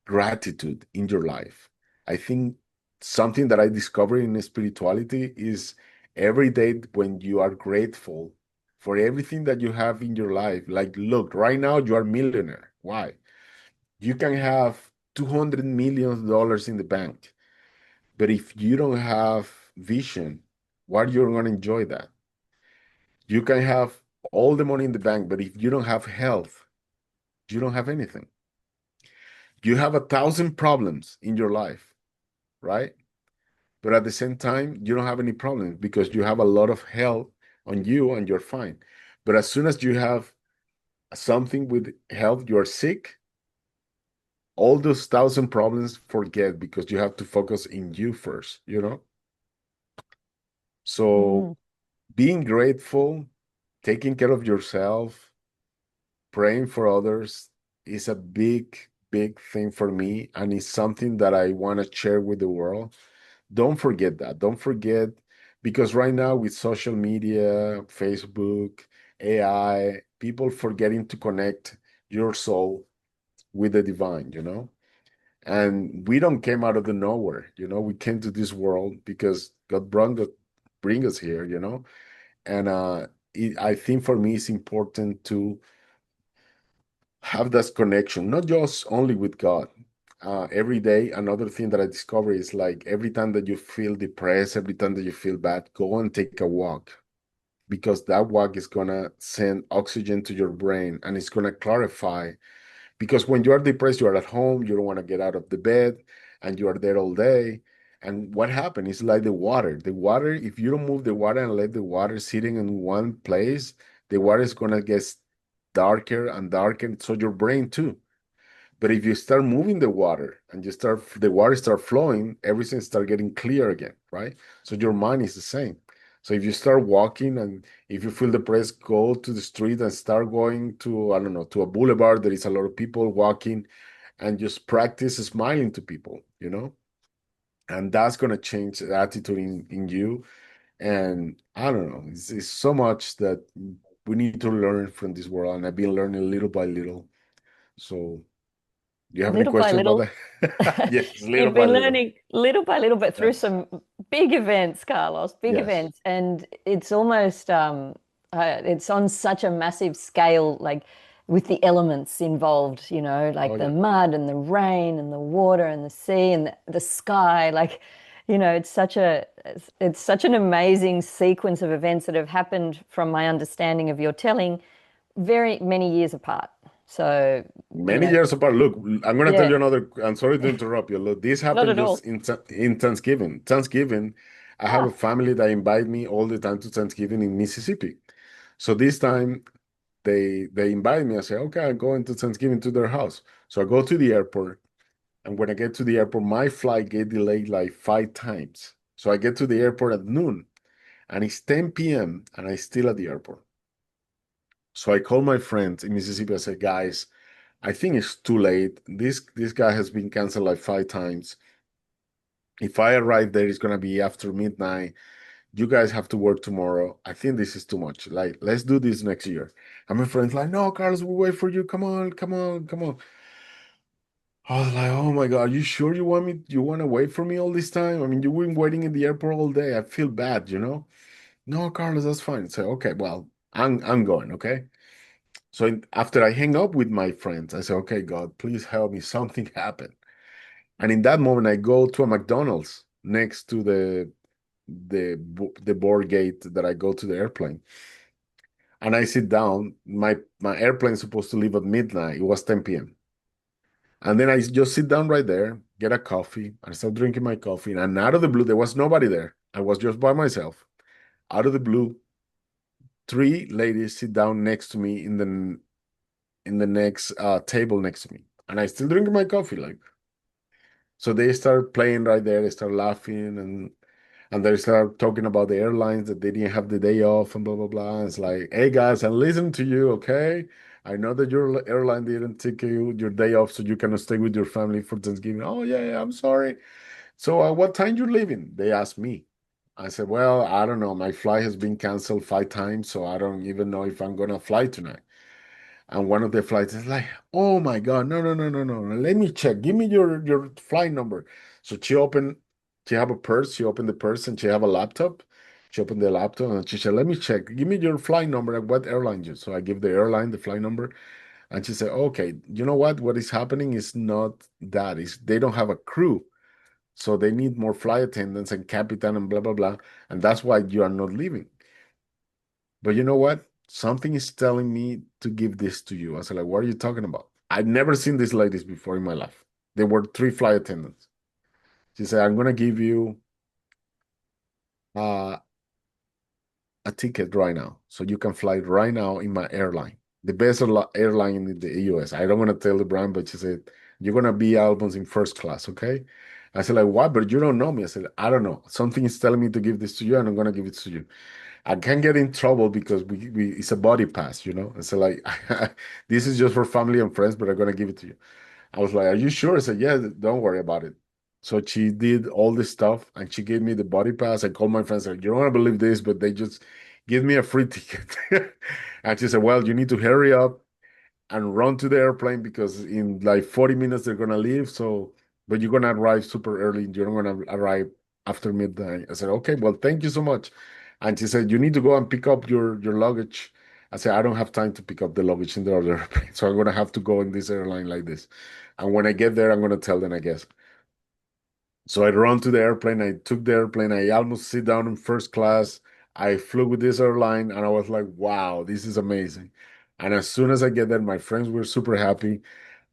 gratitude in your life. I think something that I discovered in spirituality is every day when you are grateful for everything that you have in your life. Like, look, right now you are a millionaire. Why? You can have $200 million in the bank, but if you don't have vision, what you're going to enjoy that? You can have all the money in the bank, but if you don't have health, you don't have anything. You have 1,000 problems in your life, right? But at the same time, you don't have any problems because you have a lot of health on you and you're fine. But as soon as you have something with health, you're sick, all those 1,000 problems forget because you have to focus in you first, you know? So Mm. being grateful, taking care of yourself, praying for others is a big, big thing for me. And it's something that I want to share with the world. Don't forget that. Don't forget, because right now with social media, Facebook, AI, people forgetting to connect your soul with the divine, you know? And we don't came out of the nowhere, you know? We came to this world because God bring us here, you know? And I think for me, it's important to have that connection, not just only with God. Every day, another thing that I discover is like every time that you feel depressed, every time that you feel bad, go and take a walk because that walk is gonna send oxygen to your brain and it's gonna clarify. Because when you are depressed, you are at home, you don't want to get out of the bed, and you are there all day. And what happened is like the water. The water, if you don't move the water and let the water sitting in one place, the water is gonna get darker and darker. So your brain too. But if you start moving the water and the water start flowing, everything start getting clear again, right? So your mind is the same. So if you start walking and if you feel depressed, go to the street and start going to, I don't know, to a boulevard. There is a lot of people walking and just practice smiling to people, and that's going to change the attitude in you. And I don't know, it's so much that we need to learn from this world. And I've been learning little by little. So, do you have any Little by questions about little. that? Yes, little You've by been little. learning little by little, but through Yes, some big events, Carlos, big yes. events. And it's almost, it's on such a massive scale, like with the elements involved, Oh, like the yeah. mud and the rain and the water and the sea and the sky. Like, it's such an amazing sequence of events that have happened from my understanding of your telling very many years apart. So, you Many know, years apart. Look, I'm going to tell yeah, you another. I'm sorry to interrupt you. Look, this not happened at just all. in Thanksgiving. Thanksgiving, I have a Ah. family that invite me all the time to Thanksgiving in Mississippi. So this time they invite me. I say, okay, I'm going to Thanksgiving to their house. So I go to the airport, and when I get to the airport, my flight get delayed like 5 times. So I get to the airport at noon, and it's 10 p.m. and I still at the airport. So I call my friends in Mississippi. I say, guys, I think it's too late. This guy has been canceled like 5 times. If I arrive there, it's gonna be after midnight. You guys have to work tomorrow. I think this is too much. Like, let's do this next year. And my friend's like, no, Carlos, we'll wait for you. Come on, come on, come on. I was like, oh my God, are you sure you want to wait for me all this time? I mean, you've been waiting in the airport all day. I feel bad. No, Carlos, that's fine. So, okay, well, I'm going, okay? So after I hang up with my friends, I say, okay, God, please help me. Something happened. And in that moment, I go to a McDonald's next to the board gate that I go to the airplane. And I sit down. My airplane is supposed to leave at midnight. It was 10 p.m. And then I just sit down right there, get a coffee, and start drinking my coffee. And out of the blue, there was nobody there. I was just by myself. Out of the blue, three ladies sit down next to me in the next table next to me. And I still drinking my coffee, like. So they start playing right there. They start laughing and they start talking about the airlines that they didn't have the day off and blah blah blah. And it's like, hey guys, I'm listening to you, okay? I know that your airline didn't take you your day off, so you cannot stay with your family for Thanksgiving. Oh yeah, yeah, I'm sorry. So what time you leaving? They asked me. I said, well, I don't know. My flight has been canceled 5 times, so I don't even know if I'm gonna fly tonight. And one of the flights is like, oh my God, no, no, no, no, no, no. Let me check. Give me your flight number. So she have a purse. She opened the purse and she have a laptop. She opened the laptop and she said, let me check. Give me your flight number and what airline you. So I give the airline the flight number. And she said, okay, you know what? What is happening is not that. Is they don't have a crew. So they need more flight attendants and captain and blah blah blah. And that's why you are not leaving. But you know what? Something is telling me to give this to you. I said, like, what are you talking about? I've never seen these ladies before in my life. They were three flight attendants. She said, I'm gonna give you uh, a ticket right now. So you can fly right now in my airline. The best airline in the US. I don't want to tell the brand, but she said, you're gonna be almost in first class, okay? I said, like, what? But you don't know me. I said, I don't know. Something is telling me to give this to you, and I'm gonna give it to you. I can't get in trouble because we it's a body pass. And so like this is just for family and friends, but I'm gonna give it to you. I was like, "Are you sure?" I said, "Yeah, don't worry about it." So she did all this stuff and she gave me the body pass. I called my friends, like, you don't want to believe this, but they just give me a free ticket. And she said, well, you need to hurry up and run to the airplane because in like 40 minutes they're gonna leave. So, but you're gonna arrive super early. You're not gonna arrive after midnight. I said, okay, well, thank you so much. And she said, you need to go and pick up your luggage. I said, I don't have time to pick up the luggage in the other airplane, so I'm gonna have to go in this airline like this. And when I get there, I'm gonna tell them, I guess. So I run to the airplane. I took the airplane. I almost sit down in first class. I flew with this airline, and I was like, wow, this is amazing. And as soon as I get there, my friends were super happy.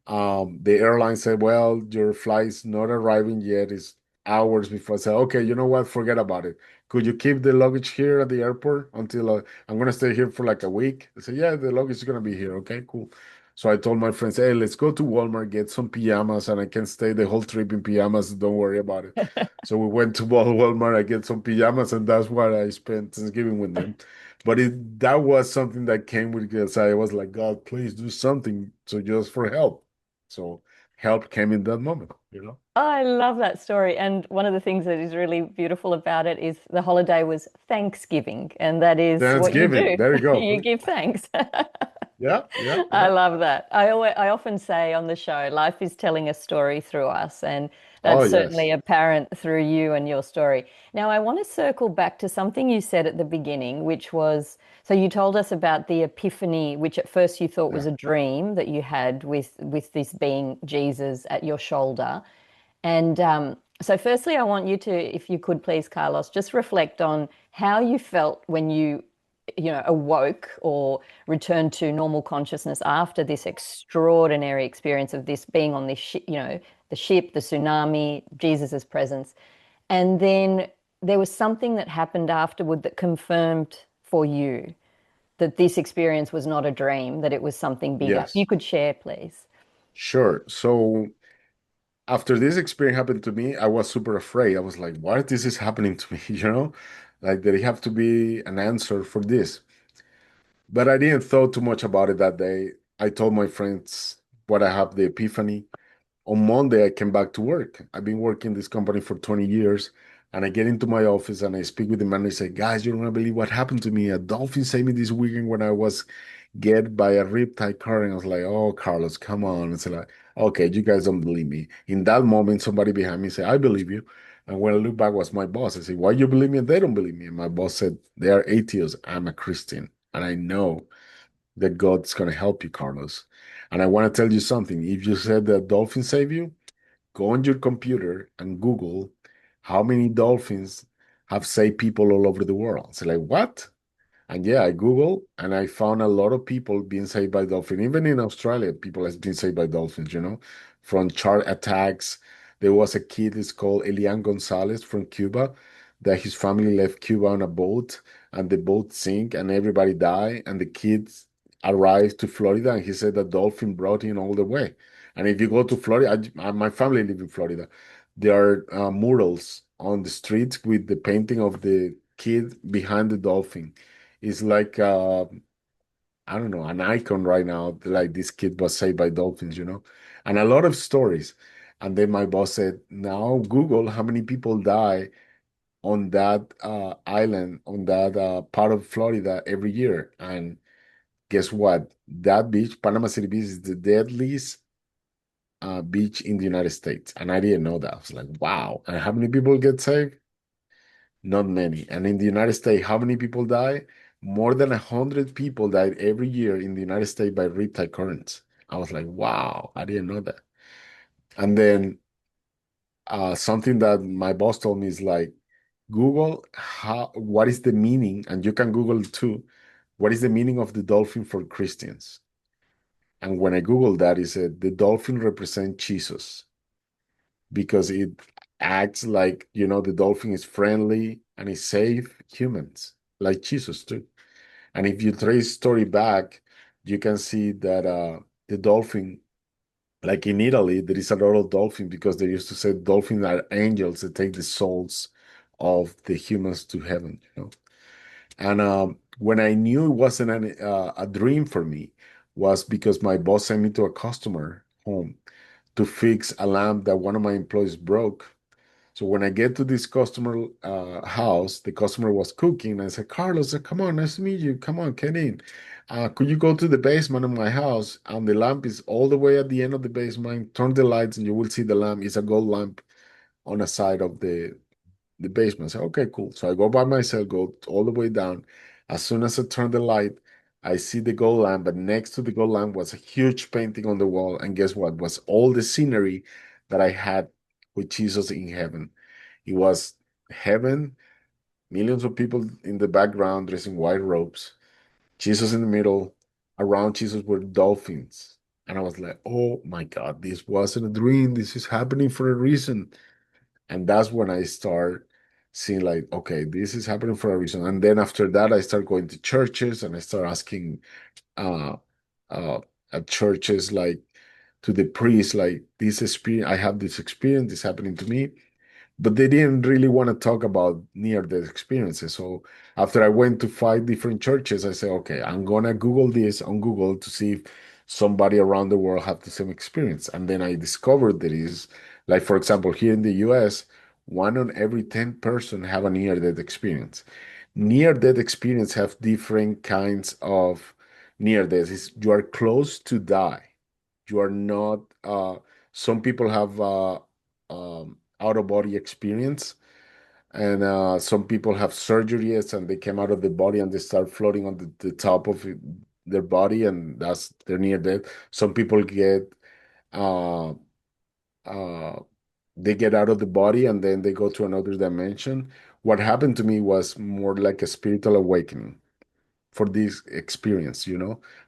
The airline said, well, your flight's not arriving yet. It's hours before. I said, okay, you know what? Forget about it. Could you keep the luggage here at the airport until I'm going to stay here for like a week? I said, yeah, the luggage is going to be here. Okay, cool. So I told my friends, hey, let's go to Walmart, get some pajamas, and I can stay the whole trip in pajamas. Don't worry about it. So we went to Walmart, I get some pajamas, and that's what I spent Thanksgiving with them. But that was something that came with because I was like, God, please do something. So just for help. So help came in that moment, you know? I love that story. And one of the things that is really beautiful about it is the holiday was Thanksgiving, and that is what you Thanksgiving. do. There you go. You give thanks. Yeah, yeah, I yeah. love that. I often say on the show, life is telling a story through us, and Oh, that's yes. certainly apparent through you and your story. Now, I want to circle back to something you said at the beginning, which was, so you told us about the epiphany, which at first you thought was Yeah. a dream that you had with this being Jesus at your shoulder. And so, firstly, I want you to, if you could please, Carlos, just reflect on how you felt when you awoke or returned to normal consciousness after this extraordinary experience of this being on this ship, the ship, the tsunami, Jesus's presence. And then there was something that happened afterward that confirmed for you that this experience was not a dream, that it was something bigger. If you Yes. could share, please. Sure. So after this experience happened to me, I was super afraid. I was like, what this is happening to me? You know, like there have to be an answer for this. But I didn't thought too much about it that day. I told my friends what I have the epiphany. On Monday, I came back to work. I've been working this company for 20 years. And I get into my office and I speak with the manager. I say, guys, you don't believe what happened to me. A dolphin saved me this weekend when I was get by a riptide current. I was like, oh, Carlos, come on. It's like, okay, you guys don't believe me. In that moment, somebody behind me said, I believe you. And when I look back, was my boss. I said, why you believe me? And they don't believe me. And my boss said, they are atheists. I'm a Christian. And I know that God's going to help you, Carlos. And I want to tell you something. If you said that dolphins save you, go on your computer and Google how many dolphins have saved people all over the world. It's like, what? And yeah, I Googled and I found a lot of people being saved by dolphins. Even in Australia, people have been saved by dolphins, from shark attacks. There was a kid, it's called Elian Gonzalez from Cuba, that his family left Cuba on a boat and the boat sank and everybody died. And the kids arrived to Florida and he said the dolphin brought him all the way. And if you go to Florida, my family live in Florida. There are murals on the streets with the painting of the kid behind the dolphin. It's like I don't know, an icon right now. Like this kid was saved by dolphins, and a lot of stories. And then my boss said, "Now Google how many people die on that island, on that part of Florida every year." And guess what? That beach, Panama City Beach, is the deadliest beach in the United States, and I didn't know that. I was like, "Wow!" And how many people get saved? Not many. And in the United States, how many people die? More than 100 people died every year in the United States by riptide currents. I was like, wow, I didn't know that. And then something that my boss told me is like, Google what is the meaning, and you can Google it too, what is the meaning of the dolphin for Christians? And when I Googled that, it said the dolphin represents Jesus because it acts like, the dolphin is friendly and it safe humans, like Jesus too. And if you trace story back, you can see that the dolphin, like in Italy, there is a lot of dolphin because they used to say dolphins are angels that take the souls of the humans to heaven. And when I knew it wasn't a dream for me, was because my boss sent me to a customer home to fix a lamp that one of my employees broke. So when I get to this customer house, the customer was cooking. I said, Carlos, come on, nice to meet you. Come on, get in. Could you go to the basement of my house? And the lamp is all the way at the end of the basement. Turn the lights and you will see the lamp. It's a gold lamp on the side of the basement. I said, okay, cool. So I go by myself, go all the way down. As soon as I turn the light, I see the gold lamp, but next to the gold lamp was a huge painting on the wall. And guess what? Was all the scenery that I had with Jesus in heaven. It was heaven, millions of people in the background dressed in white robes, Jesus in the middle. Around Jesus were dolphins. And I was like, oh my God, this wasn't a dream. This is happening for a reason. And that's when I start seeing like, okay, this is happening for a reason. And then after that, I start going to churches and I start asking uh, uh, at churches, like to the priest, like this experience, I have this experience, this happening to me, but they didn't really want to talk about near-death experiences. So after I went to 5 different churches, I said, okay, I'm gonna Google this on Google to see if somebody around the world have the same experience. And then I discovered there is, like for example, here in the US, one on every 10 person have a near-death experience. Near-death experience have different kinds of near-death. You are close to die. You are not. Some people have out of body experience, and some people have surgeries and they came out of the body and they start floating on the top of their body, and that's they're near death. Some people get uh, uh, they get out of the body and then they go to another dimension. What happened to me was more like a spiritual awakening for this experience,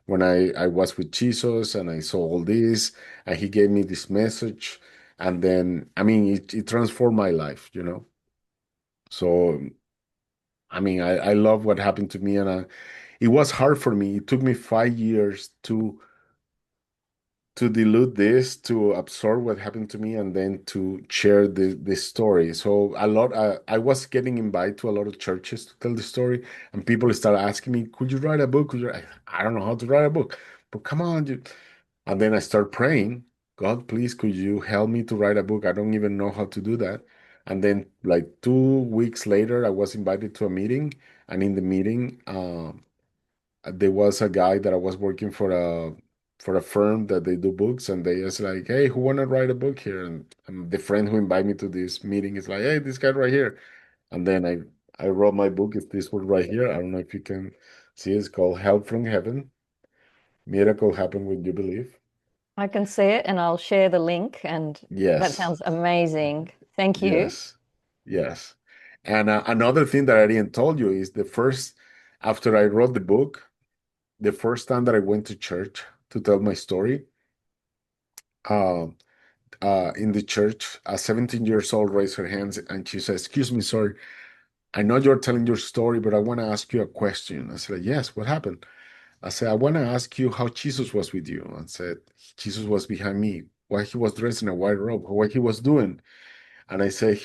when I was with Jesus and I saw all this and he gave me this message. And then, I mean, it transformed my life. So, I mean, I love what happened to me. And it was hard for me. It took me 5 years to dilute this, to absorb what happened to me, and then to share this story. So I was getting invited to a lot of churches to tell the story, and people started asking me, "Could you write a book? I don't know how to write a book, but come on, And then I start praying, God, please, could you help me to write a book? I don't even know how to do that. And then, like 2 weeks later, I was invited to a meeting, and in the meeting, there was a guy that I was working for a firm that they do books, and they just like, hey, who wanna write a book here? And the friend who invited me to this meeting is like, hey, this guy right here. And then I wrote my book. It's this one right here. I don't know if you can see. It's called Help from Heaven. Miracle happen when you believe. I can see it and I'll share the link. And that Yes, sounds amazing. Thank you. yes, yes. And another thing that I didn't told you is after I wrote the book, the first time that I went to church to tell my story, uh, in the church, a 17 years old raised her hands and she said, excuse me, sir, I know you're telling your story, but I want to ask you a question. I said, yes, what happened? I said, I want to ask you how Jesus was with you. I said, Jesus was behind me, why he was dressed in a white robe, what he was doing. And I said,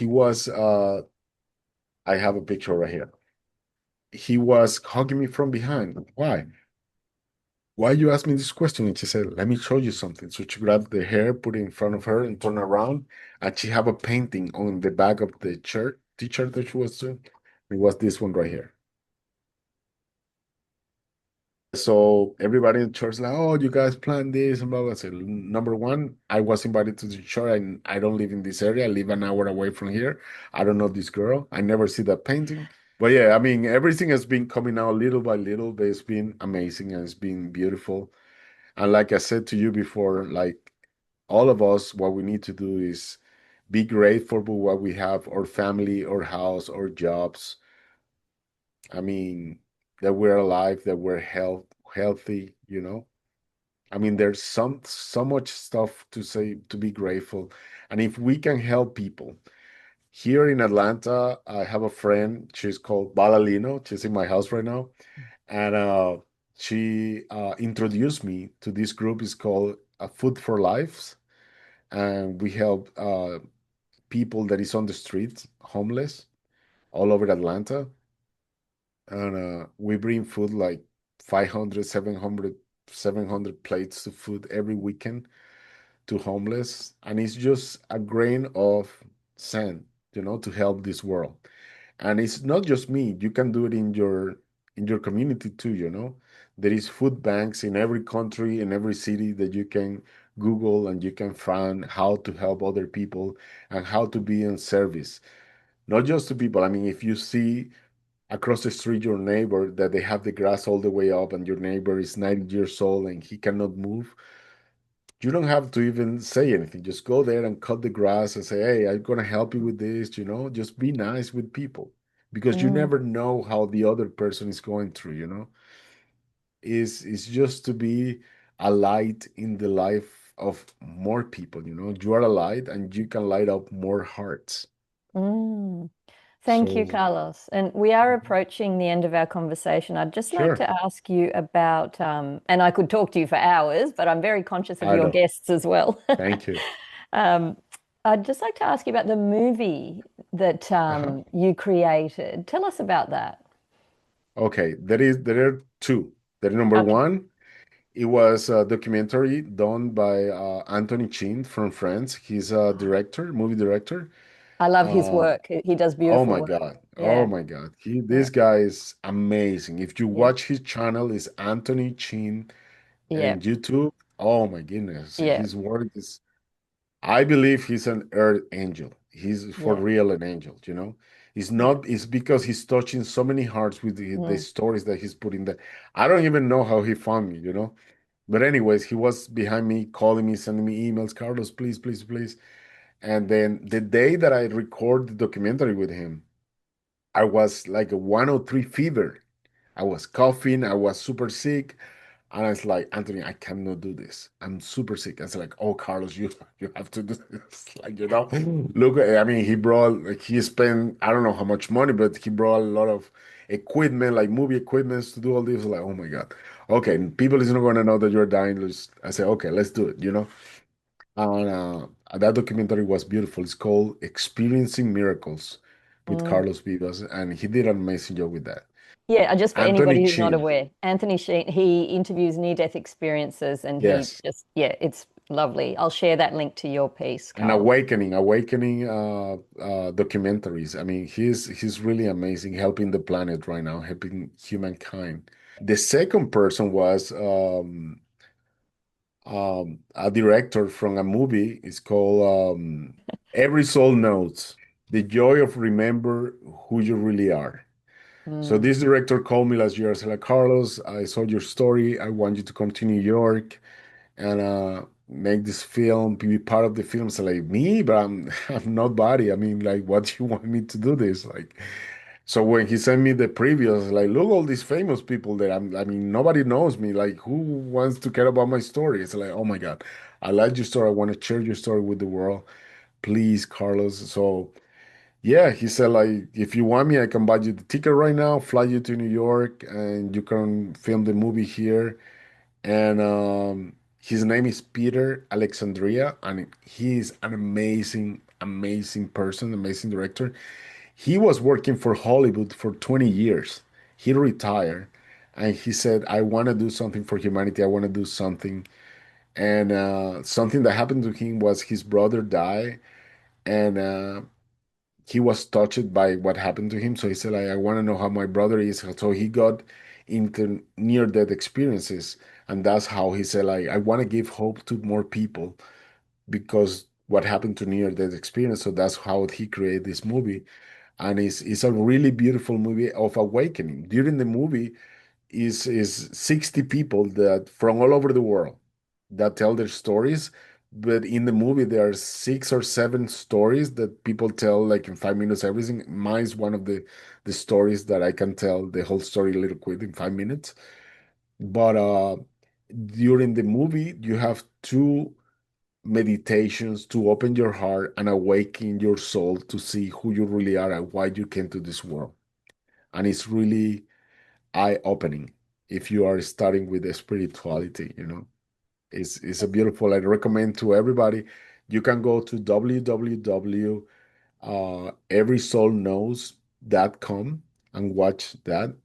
I have a picture right here. He was hugging me from behind. Why? Why you ask me this question? And she said, let me show you something. So she grabbed the hair, put it in front of her and turned around. And she have a painting on the back of the shirt, t-shirt that she was doing. It was this one right here. So everybody in church like, oh, you guys planned this and blah, blah. I said, number one, I was invited to the church and I don't live in this area. I live an hour away from here. I don't know this girl. I never see that painting. But yeah, I mean, everything has been coming out little by little, but it's been amazing and it's been beautiful. And like I said to you before, like all of us, what we need to do is be grateful for what we have, our family, our house, our jobs. I mean, that we're alive, that we're healthy. I mean, there's so much stuff to say to be grateful. And if we can help people. Here in Atlanta, I have a friend, she's called Balalino. She's in my house right now. And she introduced me to this group. It's called Food for Lives, and we help people that is on the street, homeless, all over Atlanta. And we bring food like 500, 700 plates of food every weekend to homeless, and it's just a grain of sand, to help this world. And it's not just me. You can do it in your community too. There is food banks in every country, in every city that you can Google and you can find how to help other people and how to be in service. Not just to people. I mean, if you see across the street your neighbor that they have the grass all the way up and your neighbor is 90 years old and he cannot move, you don't have to even say anything. Just go there and cut the grass and say, hey, I'm going to help you with this. Just be nice with people because you Mm, never know how the other person is going through. Is just to be a light in the life of more people. You are a light and you can light up more hearts. mm. Thank you, So Carlos. And we are approaching the end of our conversation. I'd just like sure, to ask you about, and I could talk to you for hours, but I'm very conscious of I your know. guests as well. Thank you. Um, I'd just like to ask you about the movie that Uh-huh. you created. Tell us about that. Okay, there are two. There is number Okay. one. It was a documentary done by Anthony Chin from France. He's a director, movie director. I love his Uh, work. He does oh beautiful my work. God. Oh Yeah. my God. Yeah. This guy is amazing. If you Yeah. watch his channel, it's Anthony Chin Yeah. and YouTube. Oh my goodness. Yeah. His work is, I believe he's an earth angel. He's for Yeah. real an angel, you know? It's Yeah. not, it's because he's touching so many hearts with the Mm, stories that he's putting there. I don't even know how he found me, you know? But anyways, he was behind me, calling me, sending me emails, Carlos, please, please, please. And then the day that I record the documentary with him, I was like a 103 fever. I was coughing, I was super sick. And I was like, Anthony, I cannot do this. I'm super sick. I was like, oh, Carlos, you have to do this. Like, you know, look, I mean, he brought, like, he spent, I don't know how much money, but he brought a lot of equipment, like movie equipments to do all this. Like, oh my God. Okay, people is not going to know that you're dying. I said, okay, let's do it, you know? And that documentary was beautiful. It's called Experiencing Miracles with mm. Carlos Vivas, and he did an amazing job with that. Yeah, just for Anthony anybody who's not Chin, aware, Anthony Sheen, he interviews near-death experiences and he yes. just, yeah, it's lovely. I'll share that link to your piece, And Carlos. awakening documentaries. I mean, he's really amazing, helping the planet right now, helping humankind. The second person was a director from a movie. It's called Every Soul Knows: The Joy of Remember Who You Really Are. So Mm, this director called me last year. I said, like, Carlos, I saw your story. I want you to come to New York and make this film, be part of the film. So like me, but I'm not body. I mean, like, what do you want me to do this? Like, so when he sent me the preview, I was like, look, all these famous people there. I mean, nobody knows me. Like, who wants to care about my story? It's like, oh my God, I like your story. I want to share your story with the world. Please, Carlos. So yeah, he said like, if you want me, I can buy you the ticket right now, fly you to New York, and you can film the movie here. And his name is Peter Alexandria, and he is an amazing, amazing person, amazing director. He was working for Hollywood for 20 years. He retired, and he said, "I want to do something for humanity. I want to do something." And something that happened to him was his brother died, and he was touched by what happened to him. So he said, like, I want to know how my brother is. So he got into near-death experiences. And that's how he said, like, I want to give hope to more people because what happened to near-death experience. So that's how he created this movie. And it's a really beautiful movie of awakening. During the movie, is 60 people that from all over the world that tell their stories. But in the movie, there are 6 or 7 stories that people tell like in 5 minutes, everything. Mine's one of the stories that I can tell the whole story a little quick in 5 minutes. But during the movie, you have two meditations to open your heart and awaken your soul to see who you really are and why you came to this world. And it's really eye-opening if you are starting with the spirituality, you know. It's a beautiful, I recommend to everybody. You can go to www everysoulknows.com and watch that.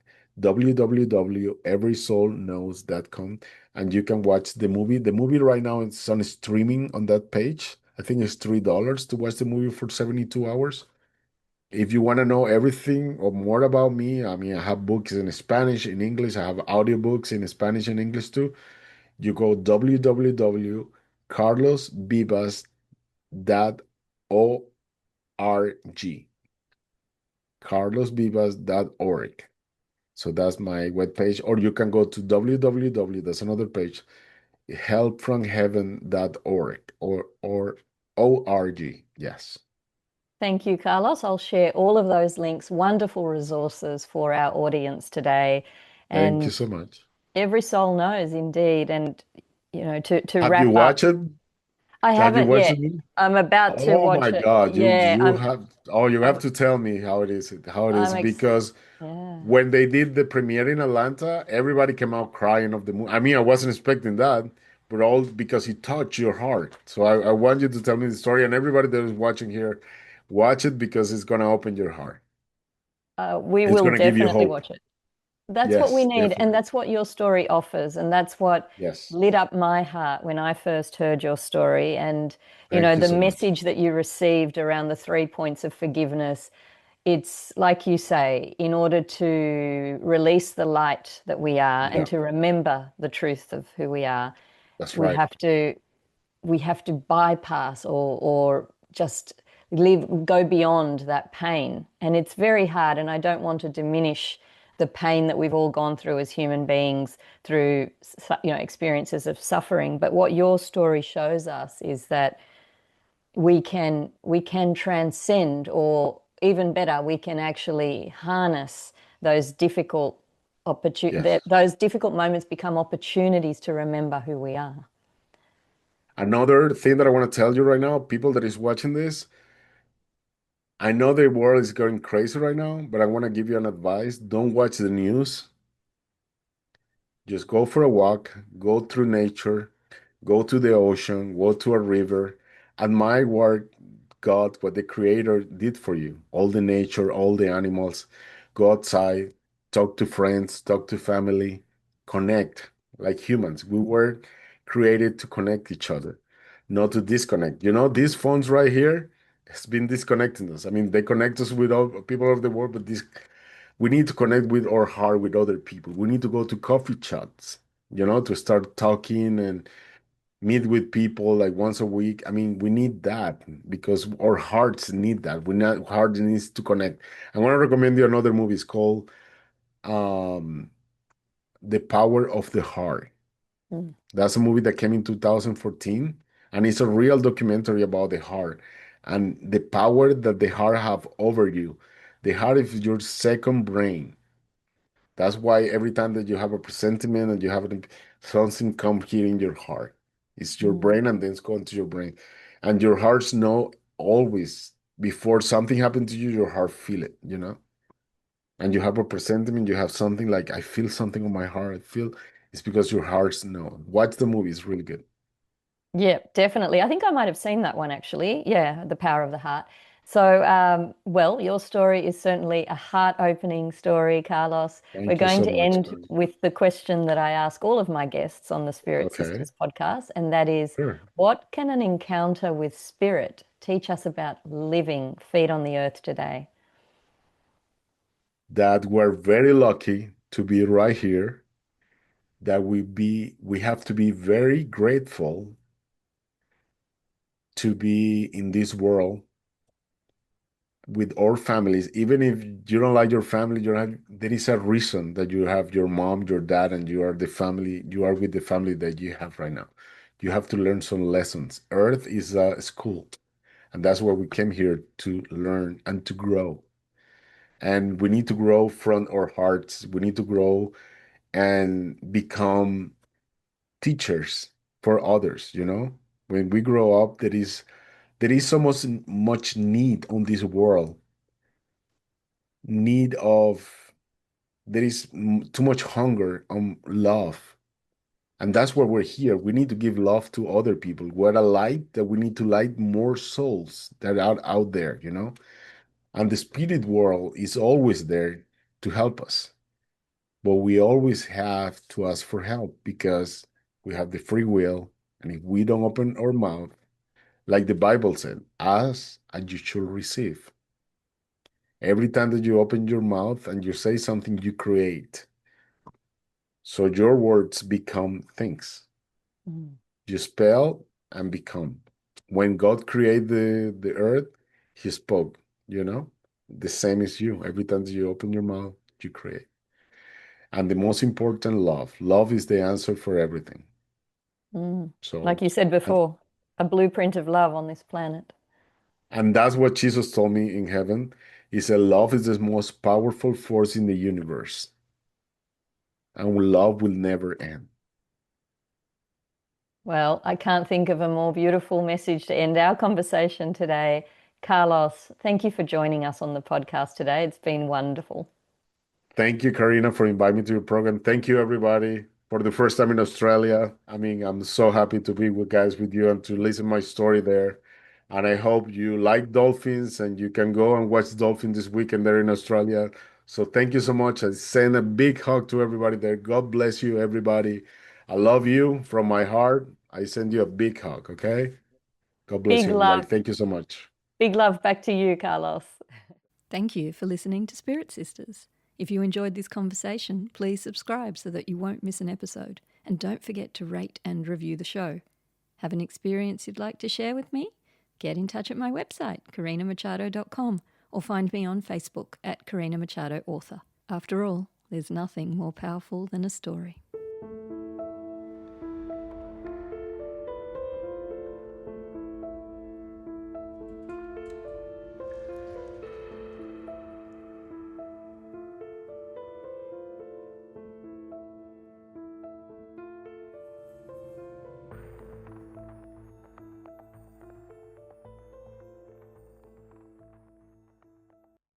www.everysoulknows.com, and you can watch the movie. The movie right now is on streaming on that page. I think it's $3 to watch the movie for 72 hours. If you want to know everything or more about me, I mean, I have books in Spanish, in English. I have audiobooks in Spanish and English too. You go www.carlosvivas.org. carlosvivas.org. So that's my webpage. Or you can go to www, that's another page, helpfromheaven.org or org. Yes. thank you, Carlos. I'll share all of those links, wonderful resources for our audience today. Thank you And so much. every soul knows indeed. And, you know, to Have you wrap up, watched it? I Have you haven't watched yet. it? I'm about to Oh my watch it. God, Yeah, you have I'm, to tell me how it is I'm ex because yeah. when they did the premiere in Atlanta, everybody came out crying of the movie. I mean, I wasn't expecting that, but all because it touched your heart. So I want you to tell me the story, and everybody that is watching here, watch it because it's gonna open your heart. We It's will gonna give you definitely hope. watch it. That's what we Yes, need, and definitely. that's what your story offers, and that's what Yes. lit up my heart when I first heard your story. And Thank you the so much. message that you received around the 3 points of forgiveness. It's like you say, in order to release the light that we are and Yeah, to remember the truth of who we are, that's we right. have to we have to bypass or just live go beyond that pain. And it's very hard, and I don't want to diminish the pain that we've all gone through as human beings through experiences of suffering. But what your story shows us is that we can transcend, or even better, we can actually harness those Yes. those difficult moments become opportunities to remember who we are. Another thing that I want to tell you right now, people that is watching this, I know the world is going crazy right now, but I want to give you an advice. Don't watch the news. Just go for a walk, go through nature, go to the ocean, go to a river, admire what God, what the Creator did for you. All the nature, all the animals. Go outside, talk to friends, talk to family, connect like humans. We were created to connect each other, not to disconnect. These phones right here has been disconnecting us. I mean, they connect us with all people of the world, but this we need to connect with our heart with other people. We need to go to coffee chats, to start talking and meet with people like once a week. I mean, we need that because our hearts need that. Heart needs to connect. I want to recommend you another movie. It's called um, The Power of the Heart. Mm. That's a movie that came in 2014, and it's a real documentary about the heart and the power that the heart have over you. The heart is your second brain. That's why every time that you have a presentiment and you have something come here in your heart, it's your Mm. brain and then it's going to your brain. And your hearts know always before something happened to you, your heart feel it. And you have a presentiment, you have something like, I feel something on my heart. I feel it's because your hearts know. Watch the movie, it's really good. Yeah, definitely. I think I might have seen that one actually. Yeah, The Power of the Heart. So, well, your story is certainly a heart-opening story, Carlos. We're Thank you going so to much, end Connie. with the question that I ask all of my guests on the Spirit Okay, Sisters podcast, and that is, sure. what can an encounter with spirit teach us about living feet on the earth today? That we're very lucky to be right here, that we have to be very grateful to be in this world with our families. Even if you don't like your family, there is a reason that you have your mom, your dad, and you are with the family that you have right now. You have to learn some lessons. Earth is a school, and that's where we came here to learn and to grow. And we need to grow from our hearts. We need to grow and become teachers for others. When we grow up, there is so much need on this world, need of there is too much hunger on love, and that's why we're here. We need to give love to other people. We're a light that we need to light more souls that are out there. And the spirit world is always there to help us, but we always have to ask for help because we have the free will. And if we don't open our mouth, like the Bible said, ask and you shall receive. Every time that you open your mouth and you say something, you create. So your words become things. Mm. You spell and become. When God created the earth, He spoke. The same as you. Every time that you open your mouth, you create. And the most important, love. Love is the answer for everything. Mm. Like So, you said and, before, a blueprint of love on this planet. and that's what Jesus told me in heaven. He said, love is the most powerful force in the universe, and love will never end. Well, I can't think of a more beautiful message to end our conversation today. Carlos, thank you for joining us on the podcast today. It's been wonderful. Thank you, Karina, for inviting me to your program. Thank you, everybody, for the first time in Australia. I mean, I'm so happy to be with you and to listen my story there. And I hope you like dolphins and you can go and watch dolphins this weekend there in Australia. So thank you so much. I send a big hug to everybody there. God bless you, everybody. I love you from my heart. I send you a big hug, okay? God bless Big you, everybody. love, Thank you so much. big love back to you, Carlos. Thank you for listening to Spirit Sisters. If you enjoyed this conversation, please subscribe so that you won't miss an episode. And don't forget to rate and review the show. Have an experience you'd like to share with me? Get in touch at my website, carinamachado.com, or find me on Facebook at Karina Machado Author. After all, there's nothing more powerful than a story.